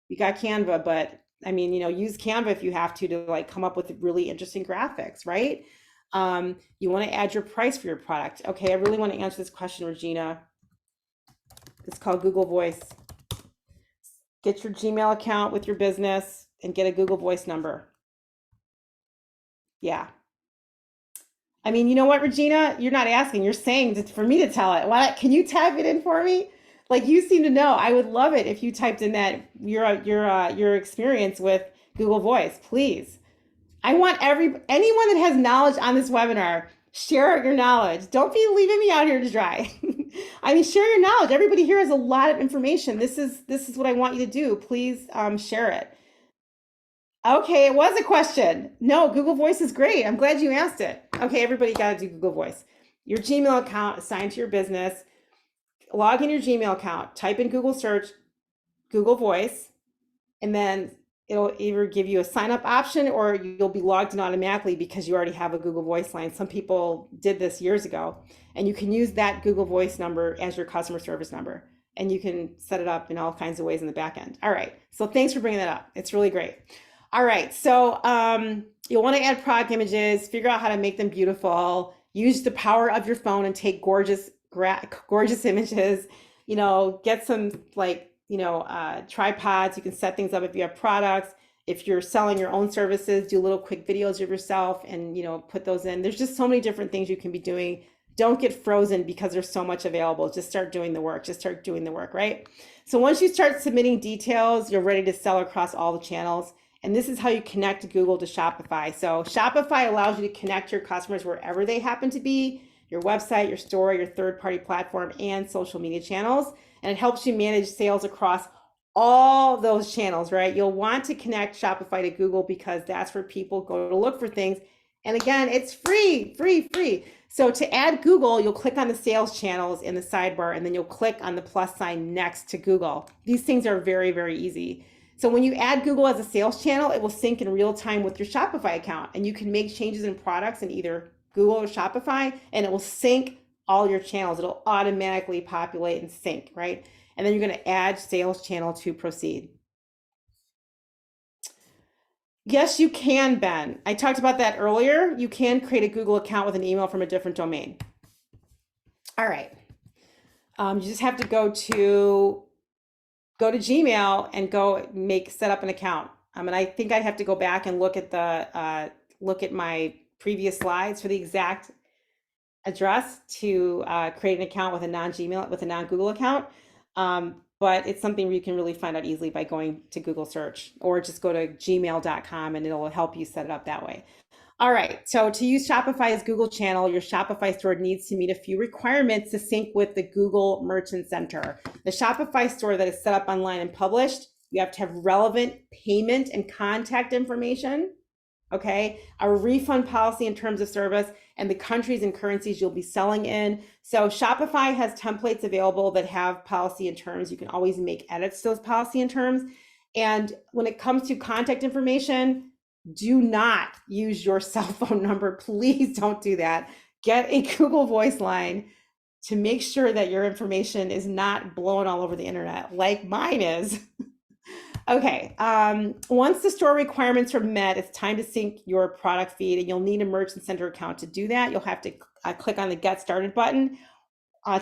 You got Canva, but I mean, use Canva if you have to like come up with really interesting graphics, right? You want to add your price for your product. Okay, I really want to answer this question, Regina. It's called Google Voice. Get your Gmail account with your business and get a Google Voice number. Yeah. I mean, you know what, Regina? You're not asking, you're saying for me to tell it. Why, can you type it in for me? Like, you seem to know. I would love it if you typed in that your experience with Google Voice, please. I want anyone that has knowledge on this webinar, share your knowledge. Don't be leaving me out here to dry. I mean, share your knowledge. Everybody here has a lot of information. This is what I want you to do. Please share it. Okay, it was a question. No, Google Voice is great. I'm glad you asked it. Okay, everybody got to do Google Voice. Your Gmail account assigned to your business. Log in your Gmail account. Type in Google search, Google Voice, and then it'll either give you a sign up option or you'll be logged in automatically because you already have a Google Voice line. Some people did this years ago, and you can use that Google Voice number as your customer service number, and you can set it up in all kinds of ways in the back end. All right, so thanks for bringing that up. It's really great. All right, so you'll want to add product images, figure out how to make them beautiful, use the power of your phone and take gorgeous images, get some tripods. You can set things up if you have products. If you're selling your own services, do little quick videos of yourself and, put those in. There's just so many different things you can be doing. Don't get frozen because there's so much available. Just start doing the work. Right? So once you start submitting details, you're ready to sell across all the channels. And this is how you connect Google to Shopify. So Shopify allows you to connect your customers wherever they happen to be, your website, your store, your third-party platform, and social media channels. And it helps you manage sales across all those channels, right? You'll want to connect Shopify to Google because that's where people go to look for things. And again, it's free. So to add Google, you'll click on the sales channels in the sidebar, and then you'll click on the plus sign next to Google. These things are very, very easy. So when you add Google as a sales channel, it will sync in real time with your Shopify account, and you can make changes in products in either Google or Shopify, and it will sync all your channels. It'll automatically populate and sync, right? And then you're going to add sales channel to proceed. Yes, you can, Ben. I talked about that earlier. You can create a Google account with an email from a different domain. All right. You just have to go to Gmail and set up an account. And I think I have to go back and look at my previous slides for the exact address to create an account with a non-Google account. But it's something you can really find out easily by going to Google search, or just go to gmail.com and it'll help you set it up that way. All right, so to use Shopify as Google channel, your Shopify store needs to meet a few requirements to sync with the Google Merchant Center. The Shopify store that is set up online and published, you have to have relevant payment and contact information, okay? A refund policy and terms of service, and the countries and currencies you'll be selling in. So Shopify has templates available that have policy and terms. You can always make edits to those policy and terms. And when it comes to contact information, do not use your cell phone number. Please don't do that. Get a Google Voice line to make sure that your information is not blown all over the internet like mine is. Okay, once the store requirements are met, it's time to sync your product feed, and you'll need a Merchant Center account to do that. You'll have to click on the Get Started button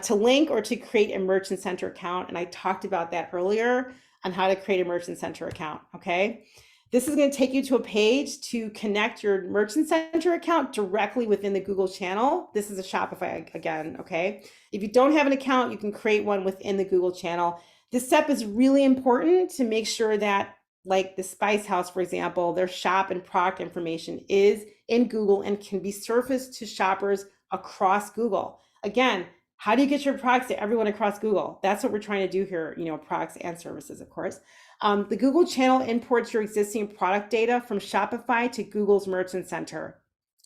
to link or to create a Merchant Center account. And I talked about that earlier on how to create a Merchant Center account, okay? This is going to take you to a page to connect your Merchant Center account directly within the Google channel. This is a Shopify again, okay? If you don't have an account, you can create one within the Google channel. This step is really important to make sure that, like the Spice House, for example, their shop and product information is in Google and can be surfaced to shoppers across Google. Again, how do you get your products to everyone across Google? That's what we're trying to do here, products and services, of course. The Google channel imports your existing product data from Shopify to Google's Merchant Center,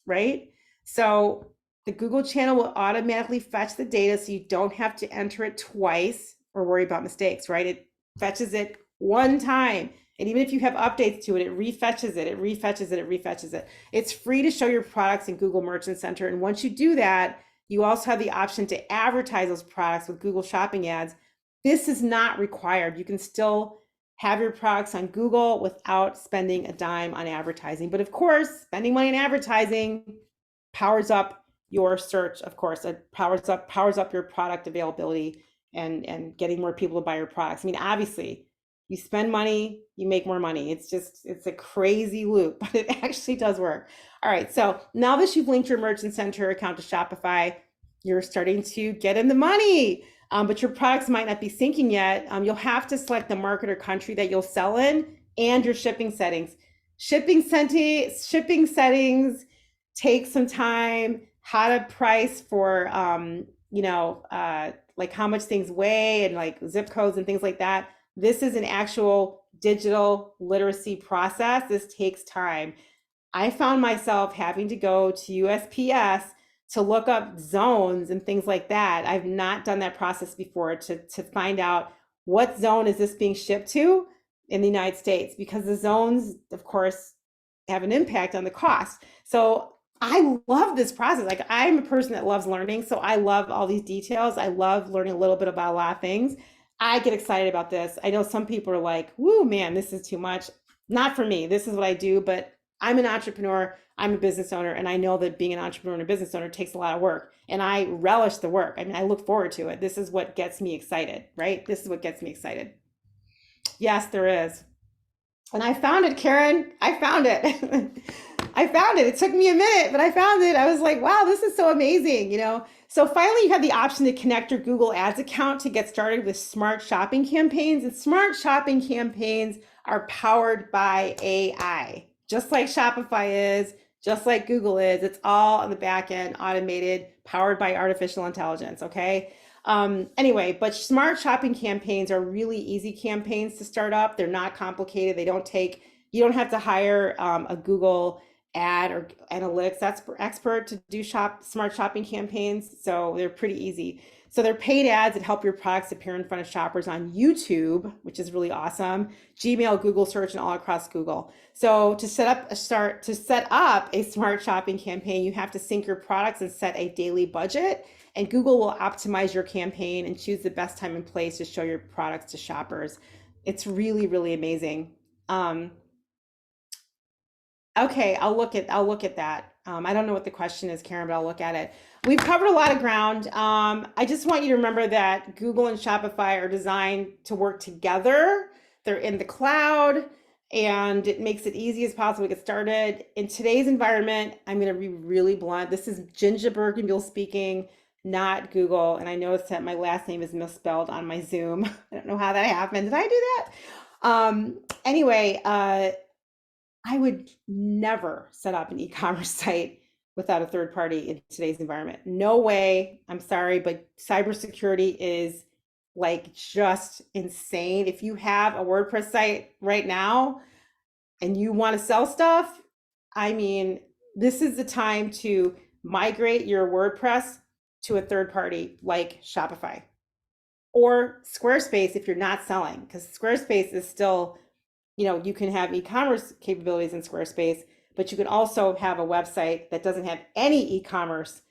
right? So the Google channel will automatically fetch the data so you don't have to enter it twice or worry about mistakes, right? It fetches it one time. And even if you have updates to it, it refetches it, it refetches it, it refetches it. It's free to show your products in Google Merchant Center. And once you do that, you also have the option to advertise those products with Google Shopping ads. This is not required. You can still have your products on Google without spending a dime on advertising. But of course, spending money on advertising powers up your search, of course. It powers up your product availability and getting more people to buy your products. I mean, obviously, you spend money, you make more money. It's a crazy loop, but it actually does work. All right, so now that you've linked your Merchant Center account to Shopify, you're starting to get in the money. But your products might not be syncing yet. You'll have to select the market or country that you'll sell in and your shipping settings. Shipping settings take some time. How to price for, like how much things weigh and like zip codes and things like that. This is an actual digital literacy process. This takes time. I found myself having to go to USPS to look up zones and things like that. I've not done that process before to find out what zone is this being shipped to in the United States, because the zones, of course, have an impact on the cost. So I love this process. Like, I'm a person that loves learning, so I love all these details. I love learning a little bit about a lot of things. I get excited about this. I know some people are like, whoo, man, this is too much. Not for me. This is what I do, but I'm an entrepreneur. I'm a business owner, and I know that being an entrepreneur and a business owner takes a lot of work, and I relish the work. I mean, I look forward to it. This is what gets me excited, right? This is what gets me excited. Yes, there is. And I found it, Karen. I found it. I found it. It took me a minute, but I found it. I was like, wow, this is so amazing. So finally, you have the option to connect your Google Ads account to get started with smart shopping campaigns. And smart shopping campaigns are powered by AI, just like Shopify is, just like Google is. It's all on the back end, automated, powered by artificial intelligence, okay? Anyway, but smart shopping campaigns are really easy campaigns to start up. They're not complicated. You don't have to hire a Google ad or analytics expert to do smart shopping campaigns. So they're pretty easy. So they're paid ads that help your products appear in front of shoppers on YouTube, which is really awesome, Gmail, Google search, and all across Google. So to set up a smart shopping campaign, you have to sync your products and set a daily budget. And Google will optimize your campaign and choose the best time and place to show your products to shoppers. It's really, really amazing. Okay, I'll look at that. I don't know what the question is, Karen, but I'll look at it. We've covered a lot of ground. I just want you to remember that Google and Shopify are designed to work together. They're in the cloud, and it makes it easy as possible to get started. In today's environment, I'm going to be really blunt. This is JinJa Birkenbeuel speaking, not Google. And I noticed that my last name is misspelled on my Zoom. I don't know how that happened. Did I do that? Anyway, I would never set up an e-commerce site without a third party in today's environment. No way. I'm sorry, but cybersecurity is like just insane. If you have a WordPress site right now and you want to sell stuff, I mean, this is the time to migrate your WordPress to a third party like Shopify or Squarespace if you're not selling, because Squarespace is still you can have e-commerce capabilities in Squarespace, but you can also have a website that doesn't have any e-commerce,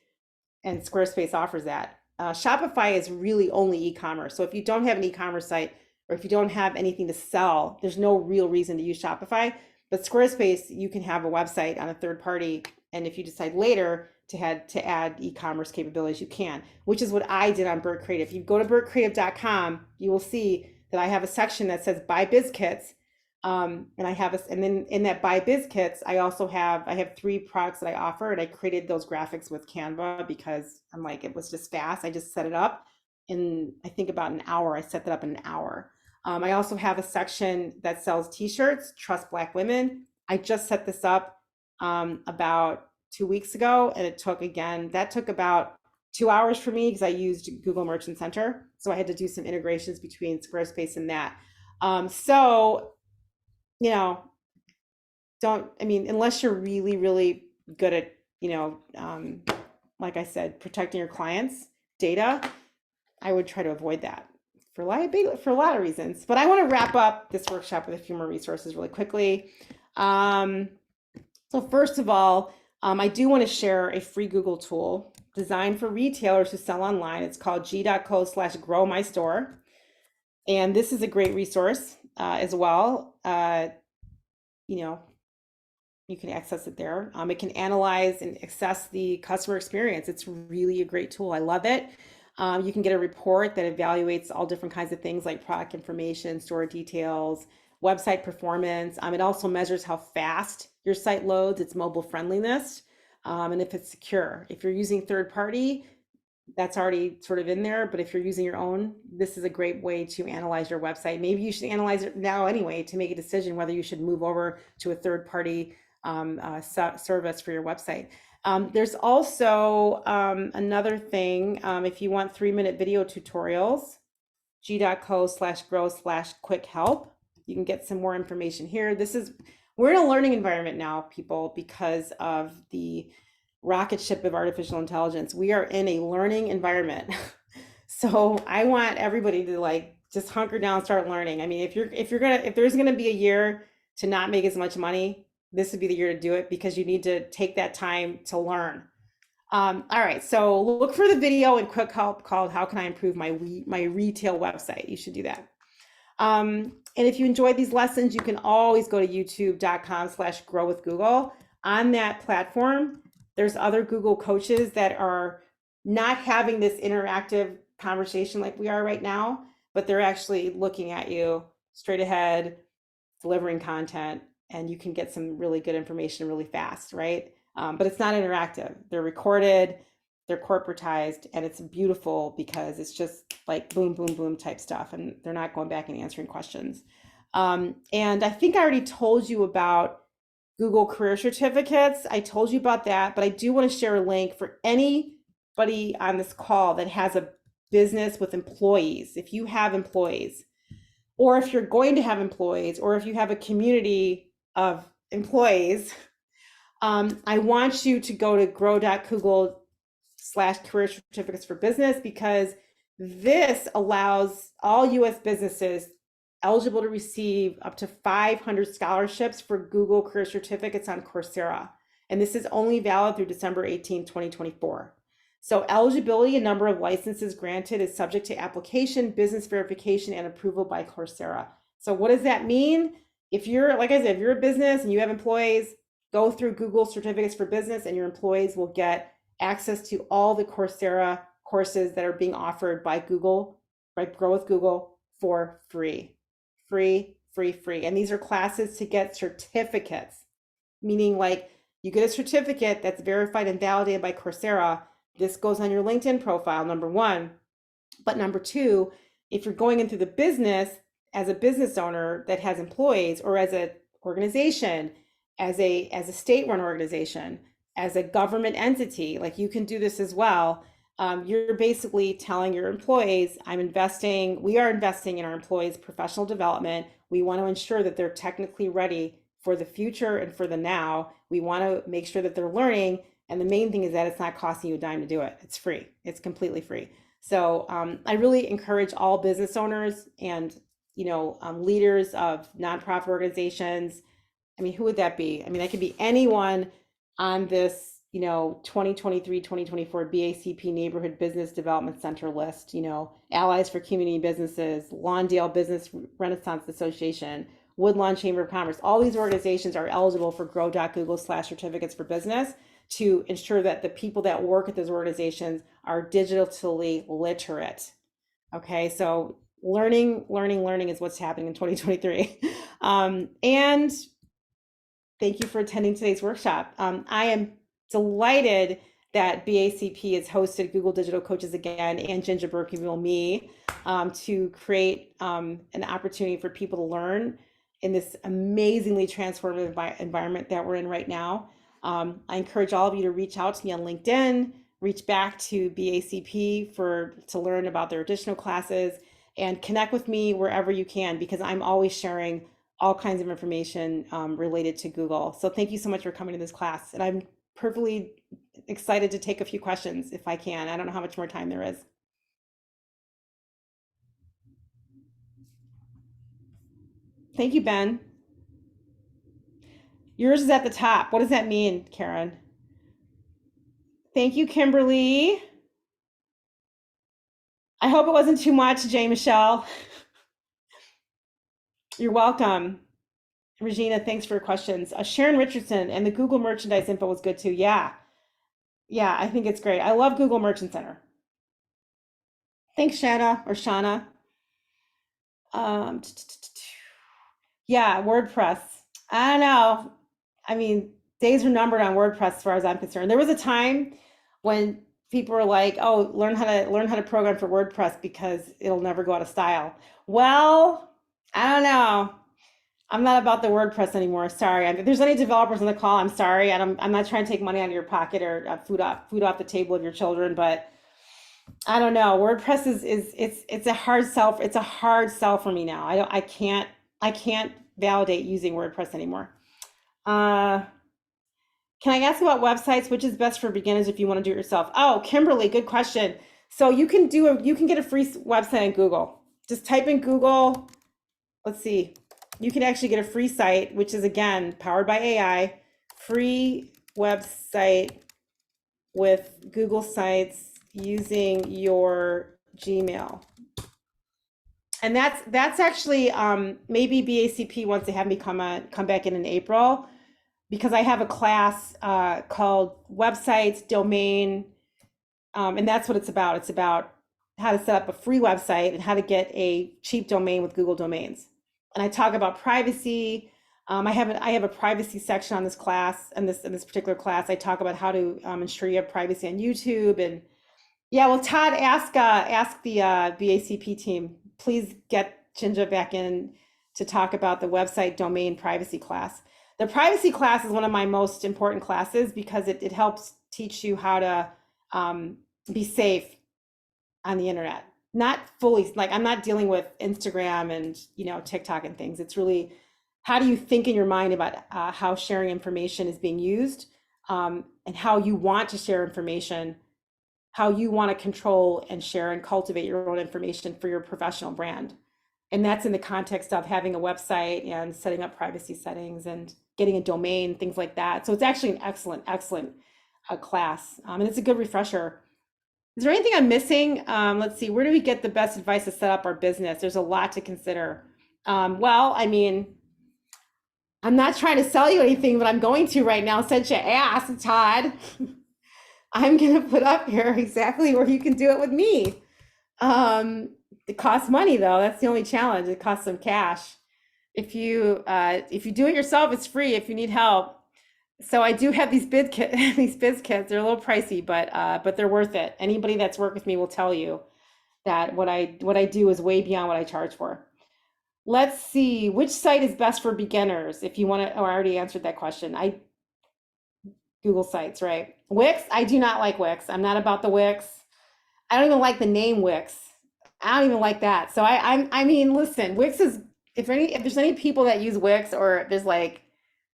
and Squarespace offers that. Shopify is really only e-commerce. So if you don't have an e-commerce site or if you don't have anything to sell, there's no real reason to use Shopify. But Squarespace, you can have a website on a third party, and if you decide later to add e-commerce capabilities, you can, which is what I did on Burt Creative. If you go to burtcreative.com, you will see that I have a section that says buy biz kits. And I have and then in that buy biz kits, I have 3 products that I offer, and I created those graphics with Canva because I'm like, it was just fast. I just set it up in, I think about an hour. I set that up in an hour. I also have a section that sells t-shirts, Trust Black Women. I just set this up about 2 weeks ago, and that took about 2 hours for me because I used Google Merchant Center. So I had to do some integrations between Squarespace and that. So you know, unless you're really, really good at, like I said, protecting your clients' data, I would try to avoid that for liability, for a lot of reasons. But I want to wrap up this workshop with a few more resources really quickly. So first of all, I do want to share a free Google tool designed for retailers who sell online. It's called g.co/grow-my-store. And this is a great resource as well. You can access it there. It can analyze and assess the customer experience. It's really a great tool. I love it. You can get a report that evaluates all different kinds of things like product information, store details, website performance. It also measures how fast your site loads, its mobile friendliness, and if it's secure. If you're using third party, that's already sort of in there, but if you're using your own, this is a great way to analyze your website. Maybe you should analyze it now anyway to make a decision whether you should move over to a third party service for your website. There's also another thing, if you want 3-minute video tutorials, g.co/grow/quick help. You can get some more information here. We're in a learning environment now, people, because of the rocket ship of artificial intelligence. We are in a learning environment. So I want everybody to just hunker down and start learning. If there's gonna be a year to not make as much money, this would be the year to do it because you need to take that time to learn. All right, so look for the video in Quick Help called "How Can I Improve My Retail Website?" You should do that. And if you enjoyed these lessons, you can always go to youtube.com/growwithgoogle. On that platform, there's other Google coaches that are not having this interactive conversation like we are right now, but they're actually looking at you straight ahead, delivering content, and you can get some really good information really fast, right? But it's not interactive. They're recorded, they're corporatized, and it's beautiful because it's just like boom, boom, boom type stuff, and they're not going back and answering questions. And I think I already told you about Google career certificates. I told you about that, but I do want to share a link for anybody on this call that has a business with employees. If you have employees, or if you're going to have employees, or if you have a community of employees, I want you to go to grow.google/career certificates for business, because this allows all US businesses eligible to receive up to 500 scholarships for Google career certificates on Coursera. And this is only valid through December 18, 2024. So eligibility and number of licenses granted is subject to application, business verification, and approval by Coursera. So what does that mean? If you're, like I said, if you're a business and you have employees, go through Google certificates for business, and your employees will get access to all the Coursera courses that are being offered by Google, by Grow with Google, for free. Free. And these are classes to get certificates, meaning like you get a certificate that's verified and validated by Coursera. This goes on your LinkedIn profile, number one. But number two, if you're going into the business as a business owner that has employees, or as an organization, as a state-run organization, as a government entity, like you can do this as well. You're basically telling your employees, we are investing in our employees' professional development. We want to ensure that they're technically ready for the future and for the now. We want to make sure that they're learning. And the main thing is that it's not costing you a dime to do it. It's free. It's completely free. So I really encourage all business owners and leaders of nonprofit organizations. I mean, who would that be? I mean, that could be anyone on this, 2023, 2024 BACP Neighborhood Business Development Center list, Allies for Community Businesses, Lawndale Business Renaissance Association, Woodlawn Chamber of Commerce. All these organizations are eligible for grow.google/certificates for business to ensure that the people that work at those organizations are digitally literate. Okay, so learning is what's happening in 2023. And thank you for attending today's workshop. I am delighted that BACP has hosted Google Digital Coaches again and JinJa Birkenbeuel me to create an opportunity for people to learn in this amazingly transformative environment that we're in right now. I encourage all of you to reach out to me on LinkedIn, reach back to BACP to learn about their additional classes, and connect with me wherever you can, because I'm always sharing all kinds of information related to Google. So thank you so much for coming to this class. And I'm perfectly excited to take a few questions if I can. I don't know how much more time there is. Thank you, Ben. Yours is at the top. What does that mean, Karen? Thank you, Kimberly. I hope it wasn't too much, Jay Michelle. You're welcome. Regina, thanks for your questions. Sharon Richardson, and the Google merchandise info was good too. Yeah. Yeah, I think it's great. I love Google Merchant Center. Thanks, Shanna or Shauna. Yeah, WordPress. I don't know. I mean, days are numbered on WordPress as far as I'm concerned. There was a time when people were like, "Oh, learn how to program for WordPress because it'll never go out of style." Well, I don't know. I'm not about the WordPress anymore. Sorry. If there's any developers on the call, I'm sorry. I'm not trying to take money out of your pocket or food off the table of your children, but I don't know. WordPress it's a hard sell. It's a hard sell for me now. I can't validate using WordPress anymore. Can I ask about websites? Which is best for beginners if you want to do it yourself? Oh, Kimberly, good question. So you can get a free website on Google. Just type in Google. Let's see. You can actually get a free site, which is again powered by AI, free website with Google Sites using your Gmail. And that's actually maybe BACP wants to have me come back in April, because I have a class called Websites, Domain, and that's what it's about. It's about how to set up a free website and how to get a cheap domain with Google Domains. And I talk about privacy. I have a privacy section on this class, and this particular class, I talk about how to ensure you have privacy on YouTube. And yeah, well, Todd, ask the BACP team. Please get JinJa back in to talk about the website domain privacy class. The privacy class is one of my most important classes because it helps teach you how to be safe on the internet. Not fully, like I'm not dealing with Instagram and TikTok and things. It's really how do you think in your mind about how sharing information is being used, and how you want to share information, how you want to control and share and cultivate your own information for your professional brand. And that's in the context of having a website and setting up privacy settings and getting a domain, things like that. So it's actually an excellent class, and it's a good refresher. Is there anything I'm missing? Let's see, where do we get the best advice to set up our business? There's a lot to consider. Well, I mean, I'm not trying to sell you anything, but I'm going to right now since you asked, Todd. I'm going to put up here exactly where you can do it with me. It costs money though. That's the only challenge. It costs some cash. If you do it yourself, it's free if you need help. So I do have these biz kits. They're a little pricey, but they're worth it. Anybody that's worked with me will tell you that what I do is way beyond what I charge for. Let's see, which site is best for beginners? If you want to, oh, I already answered that question. Google Sites, right? Wix, I do not like Wix. I'm not about the Wix. I don't even like the name Wix. I don't even like that. So I mean, listen, Wix is, if there's any people that use Wix, or there's like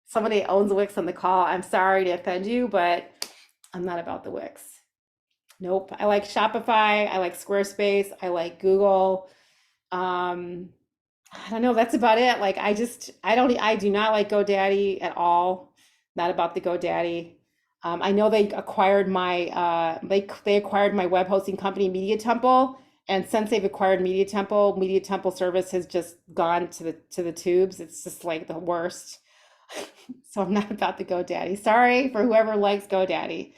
somebody owns Wix on the call, I'm sorry to offend you, but I'm not about the Wix. Nope. I like Shopify. I like Squarespace. I like Google. I don't know. That's about it. Like I do not like GoDaddy at all. Not about the GoDaddy. I know they acquired my web hosting company Media Temple, and since they've acquired Media Temple service has just gone to the tubes. It's just like the worst. So I'm not about the GoDaddy. Sorry for whoever likes GoDaddy.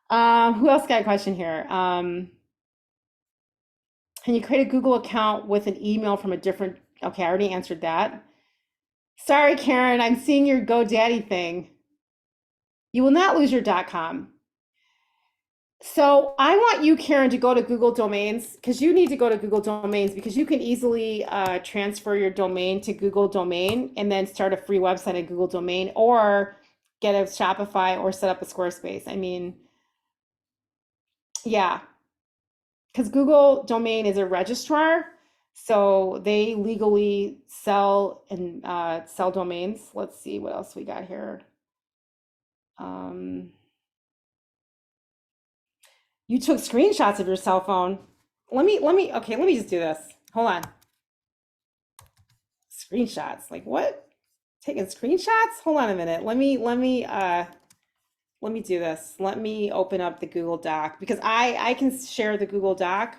Who else got a question here? Can you create a Google account with an email from a different? Okay, I already answered that. Sorry, Karen, I'm seeing your GoDaddy thing. You will not lose your .com. So I want you, Karen, to go to Google Domains because you need to go to Google Domains because you can easily transfer your domain to Google Domain and then start a free website at Google Domain or get a Shopify or set up a Squarespace. I mean, yeah, because Google Domain is a registrar, so they legally sell and sell domains. Let's see what else we got here. Um, you took screenshots of your cell phone. Okay, let me just do this. Hold on. Screenshots. Like what? Taking screenshots? Hold on a minute. Let me do this. Let me open up the Google Doc because I can share the Google Doc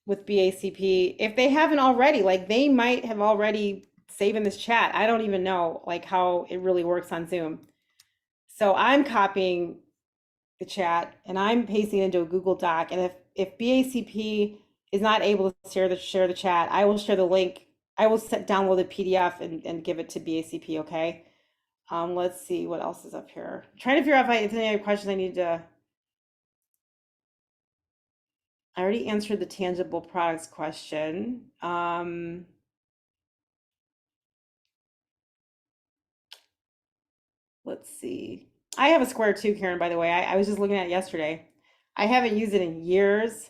with BACP if they haven't already. Like they might have already saved in this chat. I don't even know like how it really works on Zoom. So I'm copying the chat and I'm pasting it into a Google Doc. And if BACP is not able to share the chat, I will share the link. I will download the PDF and give it to BACP. Okay. Let's see what else is up here. I'm trying to figure out if any other questions I need to. I already answered the tangible products question. Let's see. I have a Square too, Karen, by the way. I was just looking at it yesterday. I haven't used it in years.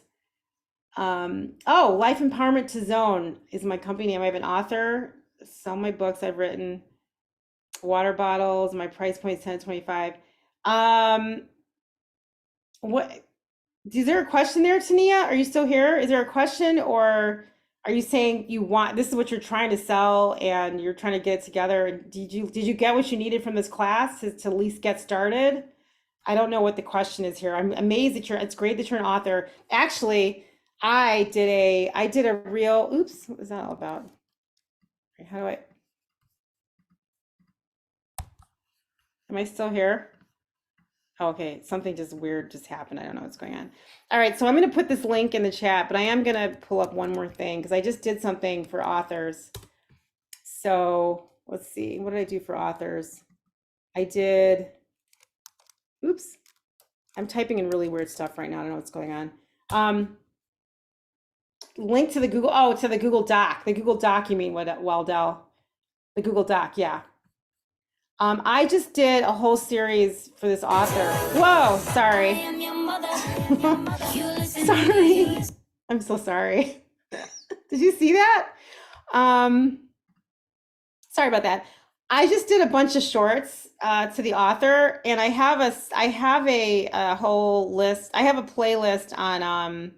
Oh, Life Empowerment to Zone is my company name. I have an author. Sell my books I've written. Water bottles. My price point is 10 to 25. Um, what is there a question there, Tania? Are you still here? Is there a question or are you saying you want this is what you're trying to sell and you're trying to get it together? And did you get what you needed from this class to at least get started? I don't know what the question is here. I'm amazed that it's great that you're an author. Actually, I did a real, oops, what was that all about? How do am I still here? Okay, something just weird just happened. I don't know what's going on. All right, so I'm going to put this link in the chat, but I am going to pull up one more thing because I just did something for authors. So let's see, what did I do for authors? I did, oops, I'm typing in really weird stuff right now. I don't know what's going on. Link to the Google, oh, to the Google Doc. The Google Doc, you mean, Weldell? The Google Doc, yeah. I just did a whole series for this author. Whoa, sorry. Sorry. I'm so sorry. Did you see that? Sorry about that. I just did a bunch of shorts to the author, and I have a whole list. I have a playlist on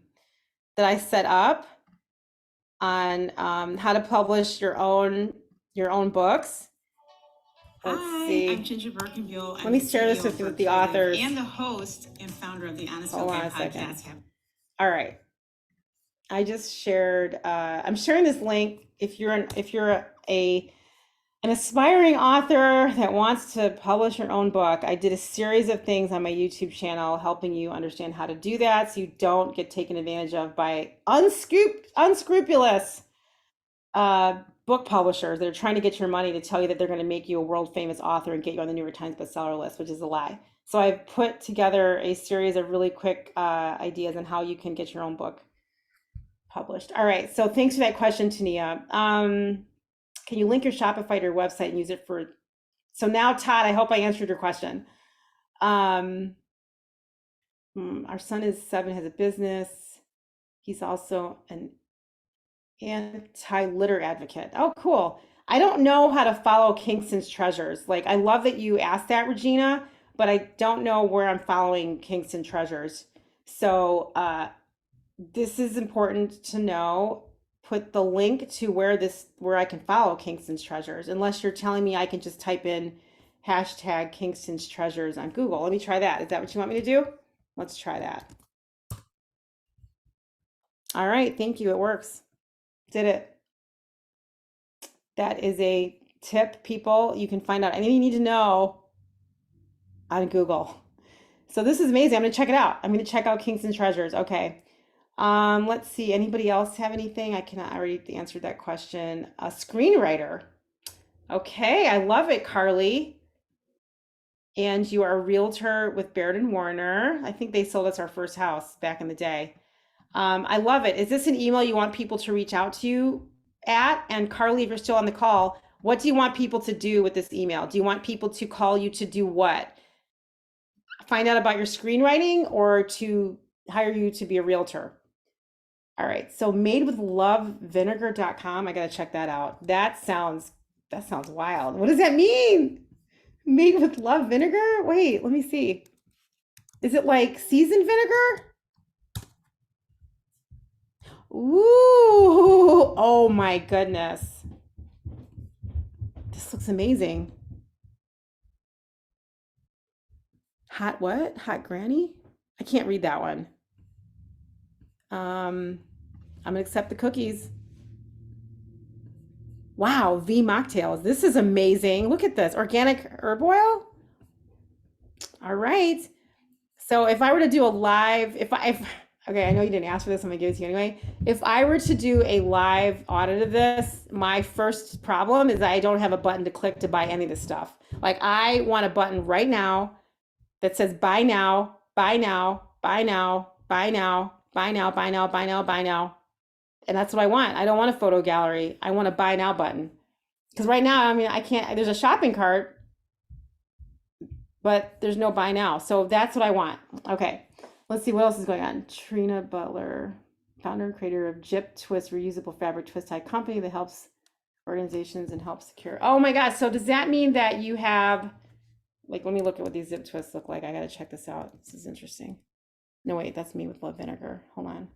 that I set up on how to publish your own books. Let's see. I'm JinJa Birkenbeuel. Let me share this with the authors. And the host and founder of the Honest Okay podcast. All right. I just shared, I'm sharing this link. If you're an aspiring author that wants to publish your own book, I did a series of things on my YouTube channel helping you understand how to do that so you don't get taken advantage of by unscrupulous book publishers that are trying to get your money to tell you that they're going to make you a world famous author and get you on the New York Times bestseller list, which is a lie. So I've put together a series of really quick ideas on how you can get your own book published. All right, so thanks for that question, Tania. Can you link your Shopify to your website and use it for? So now, Todd, I hope I answered your question. Our son is 7, has a business. He's also an anti-litter advocate. Oh, cool. I don't know how to follow Kingston's Treasures. Like, I love that you asked that, Regina, but I don't know where I'm following Kingston Treasures. So this is important to know. put the link to where I can follow Kingston's Treasures, unless you're telling me I can just type in hashtag Kingston's Treasures on Google. Let me try that. Is that what you want me to do? Let's try that. All right, thank you. It works. Did it. That is a tip, people. You can find out anything you need to know on Google. So this is amazing. I'm going to check it out. I'm going to check out Kingston Treasures. Okay. Let's see. Anybody else have anything? I already answered that question. A screenwriter. Okay, I love it, Carly. And you are a realtor with Baird and Warner. I think they sold us our first house back in the day. I love it. Is this an email you want people to reach out to you at? And Carly, if you're still on the call, what do you want people to do with this email? Do you want people to call you to do what? Find out about your screenwriting or to hire you to be a realtor? All right, so madewithlovevinegar.com. I gotta check that out. That sounds wild. What does that mean? Made with love vinegar? Wait, let me see. Is it like seasoned vinegar? Ooh, oh my goodness. This looks amazing. Hot what? Hot granny? I can't read that one. I'm gonna accept the cookies. Wow, V mocktails. This is amazing. Look at this. Organic herb oil. All right. So if I were to do a live, okay, I know you didn't ask for this, I'm gonna give it to you anyway. If I were to do a live audit of this, my first problem is that I don't have a button to click to buy any of this stuff. Like I want a button right now that says buy now, buy now, buy now, buy now, buy now, buy now, buy now, buy now. And that's what I want. I don't want a photo gallery. I want a buy now button. Because right now, I mean, I can't, there's a shopping cart, but there's no buy now. So that's what I want. Okay. Let's see what else is going on. Trina Butler, founder and creator of Jip Twist reusable fabric twist tie company that helps organizations and helps secure. Oh my God. So does that mean that you have, like, let me look at what these zip twists look like. I got to check this out. This is interesting. No, wait, that's me with love vinegar. Hold on.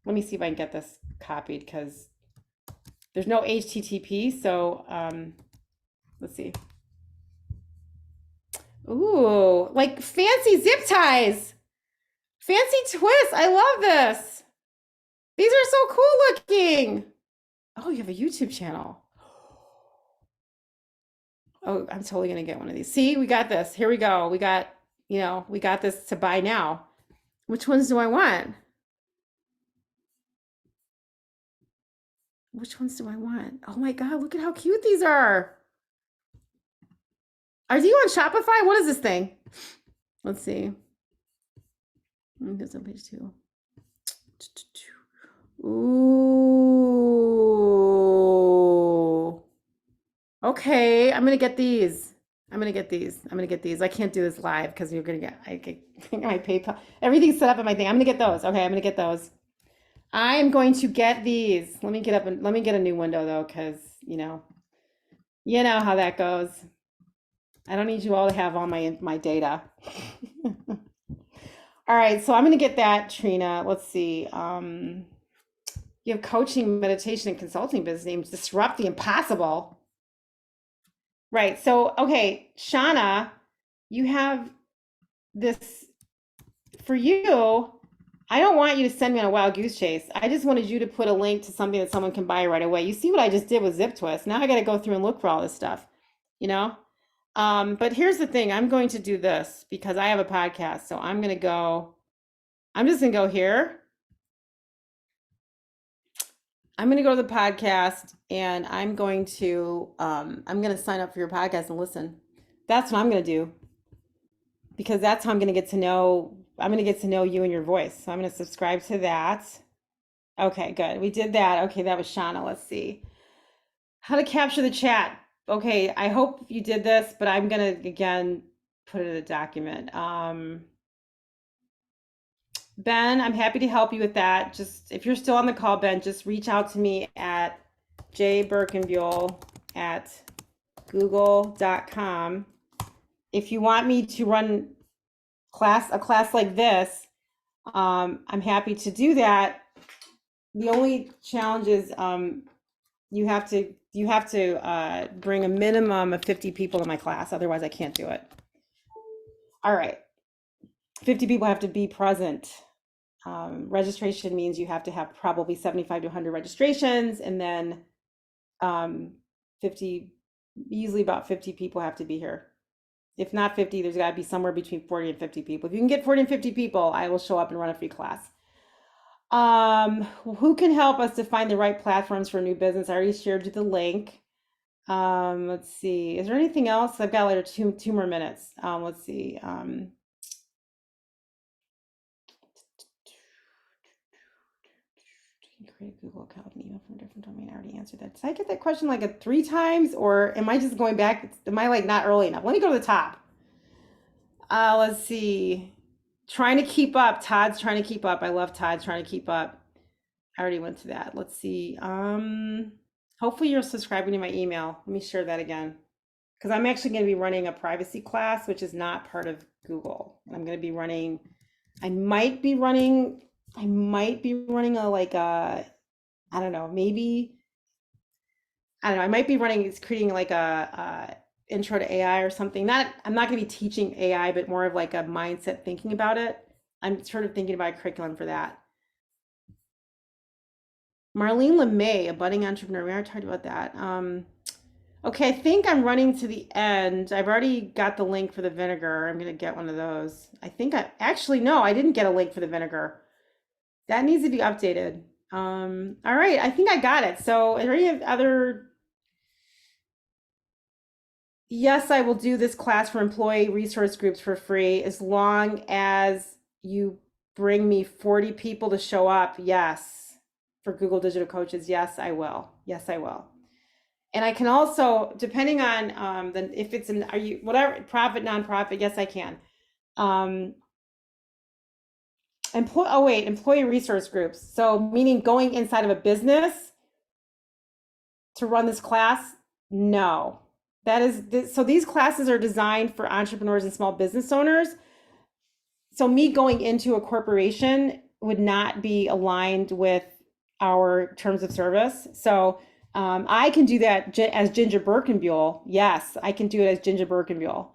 Let me see if I can get this copied because there's no HTTP. So let's see. Ooh, like fancy zip ties. Fancy twists. I love this. These are so cool looking. Oh, you have a YouTube channel. Oh, I'm totally gonna get one of these. See, we got this. Here we go. We got this to buy now. Which ones do I want? Which ones do I want? Oh my God, look at how cute these are. Are you on Shopify? What is this thing? Let's see. That's on page 2. Ooh. Okay, I'm gonna get these. I can't do this live because you're gonna get my PayPal. Everything's set up on my thing. I'm gonna get those. Okay, I'm gonna get those. I'm going to get these. Let me get a new window though, because you know how that goes. I don't need you all to have all my data. All right, so I'm gonna get that, Trina. Let's see. You have coaching, meditation, and consulting business names. Disrupt the impossible. Right. So, okay, Shauna, you have this for you. I don't want you to send me on a wild goose chase. I just wanted you to put a link to something that someone can buy right away. You see what I just did with Zip Twist. Now I got to go through and look for all this stuff, you know? But here's the thing. I'm going to do this because I have a podcast. So I'm just going to go here. I'm going to go to the podcast and I'm going to sign up for your podcast and listen. That's what I'm going to do because that's how I'm going to get to know you and your voice. So I'm going to subscribe to that. Okay, good. We did that. Okay, that was Shauna. Let's see. How to capture the chat. Okay, I hope you did this, but I'm going to, again, put it in a document. Ben, I'm happy to help you with that. Just if you're still on the call, Ben, just reach out to me at jbirkenbeuel@google.com. If you want me to run a class like this, I'm happy to do that. The only challenge is you have to bring a minimum of 50 people in my class. Otherwise, I can't do it. All right. 50 people have to be present. Registration means you have to have probably 75 to 100 registrations, and then 50, usually about 50 people have to be here. If not 50, there's got to be somewhere between 40 and 50 people. If you can get 40 and 50 people, I will show up and run a free class. Who can help us to find the right platforms for new business? I already shared you the link. Let's see. Is there anything else? I've got like two more minutes. Let's see. Create a Google account and email from a different domain. I already answered that. Did I get that question like 3 times, or am I just going back? Am I like not early enough? Let me go to the top. Let's see. Trying to keep up. Todd's trying to keep up. I love Todd's trying to keep up. I already went to that. Let's see. Hopefully you're subscribing to my email. Let me share that again. Because I'm actually going to be running a privacy class, which is not part of Google. I'm going to be running, I might be running a like a, I don't know, maybe, I don't know, I might be running, it's creating like a intro to AI or something. I'm not going to be teaching AI, but more of like a mindset thinking about it. I'm sort of thinking about a curriculum for that. Marlene LeMay, a budding entrepreneur. We already talked about that. Okay, I think I'm running to the end. I've already got the link for the vinegar. I'm gonna get one of those. Actually, no, I didn't get a link for the vinegar. That needs to be updated. All right, I think I got it. So are there any other? Yes, I will do this class for employee resource groups for free as long as you bring me 40 people to show up. Yes, for Google Digital Coaches. Yes, I will. Yes, I will. And I can also, depending on if it's an, are you, whatever, profit, nonprofit, yes, I can. Employee resource groups. So meaning going inside of a business to run this class? No. So these classes are designed for entrepreneurs and small business owners. So me going into a corporation would not be aligned with our terms of service. So I can do that as JinJa Birkenbeuel. Yes, I can do it as JinJa Birkenbeuel.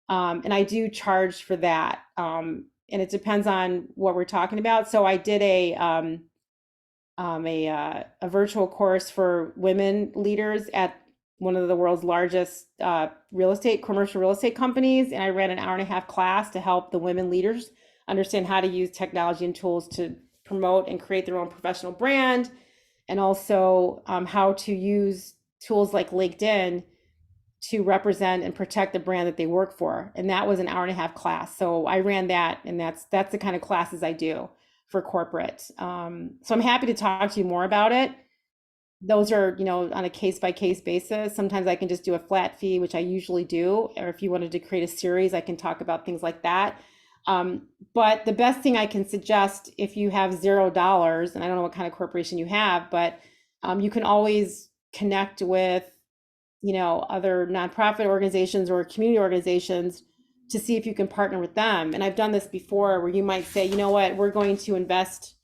And I do charge for that. And it depends on what we're talking about. So I did a virtual course for women leaders at one of the world's largest commercial real estate companies. And I ran an hour-and-a-half class to help the women leaders understand how to use technology and tools to promote and create their own professional brand, and also how to use tools like LinkedIn to represent and protect the brand that they work for. And that was an hour-and-a-half class. So I ran that, and that's the kind of classes I do for corporate. So I'm happy to talk to you more about it. Those are, on a case-by-case basis. Sometimes I can just do a flat fee, which I usually do. Or if you wanted to create a series, I can talk about things like that. But the best thing I can suggest, if you have $0, and I don't know what kind of corporation you have, but you can always connect with, other nonprofit organizations or community organizations to see if you can partner with them. And I've done this before, where you might say, you know what, we're going to invest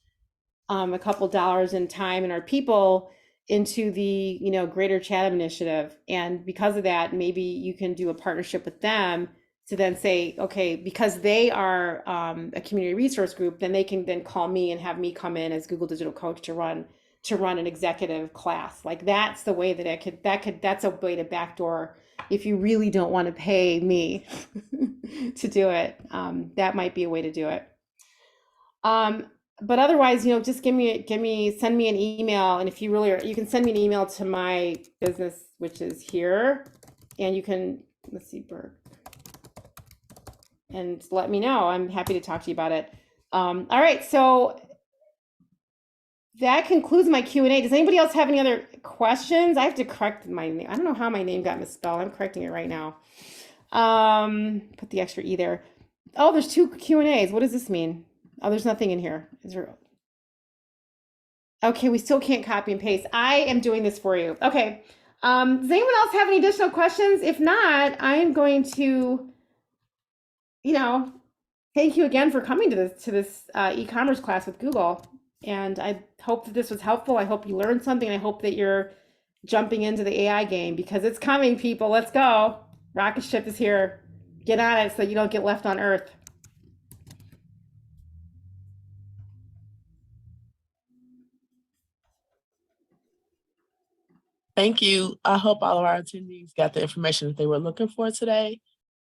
a couple dollars in time and our people into the Greater Chatham Initiative, and because of that, maybe you can do a partnership with them to then say, okay, because they are a community resource group, then they can then call me and have me come in as Google Digital Coach to run an executive class. Like that's the way that that's a way to backdoor if you really don't want to pay me to do it. That might be a way to do it. But otherwise, just send me an email. And if you really are, you can send me an email to my business, which is here, and you can, let's see, Burke, and let me know. I'm happy to talk to you about it. All right, so that concludes my Q&A. Does anybody else have any other questions? I have to correct my name. I don't know how my name got misspelled. I'm correcting it right now. Put the extra E there. Oh, there's 2 Q&As. What does this mean? Oh, there's nothing in here. Is there? Okay, we still can't copy and paste. I am doing this for you. Okay. Does anyone else have any additional questions? If not, I am going to, thank you again for coming to this e-commerce class with Google. And I hope that this was helpful. I hope you learned something. I hope that you're jumping into the AI game because it's coming, people. Let's go. Rocket ship is here. Get on it so you don't get left on Earth. Thank you. I hope all of our attendees got the information that they were looking for today.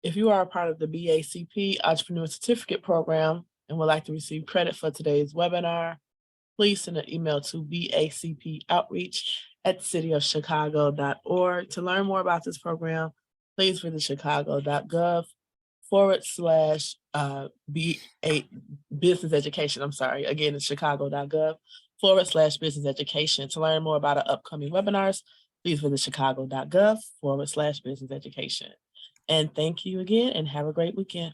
If you are a part of the BACP Entrepreneur Certificate Program and would like to receive credit for today's webinar, please send an email to bacpoutreach@cityofchicago.org. To learn more about this program, please visit chicago.gov/BA business education. I'm sorry. Again, it's chicago.gov/business education. To learn more about our upcoming webinars, please visit chicago.gov/business education. And thank you again and have a great weekend.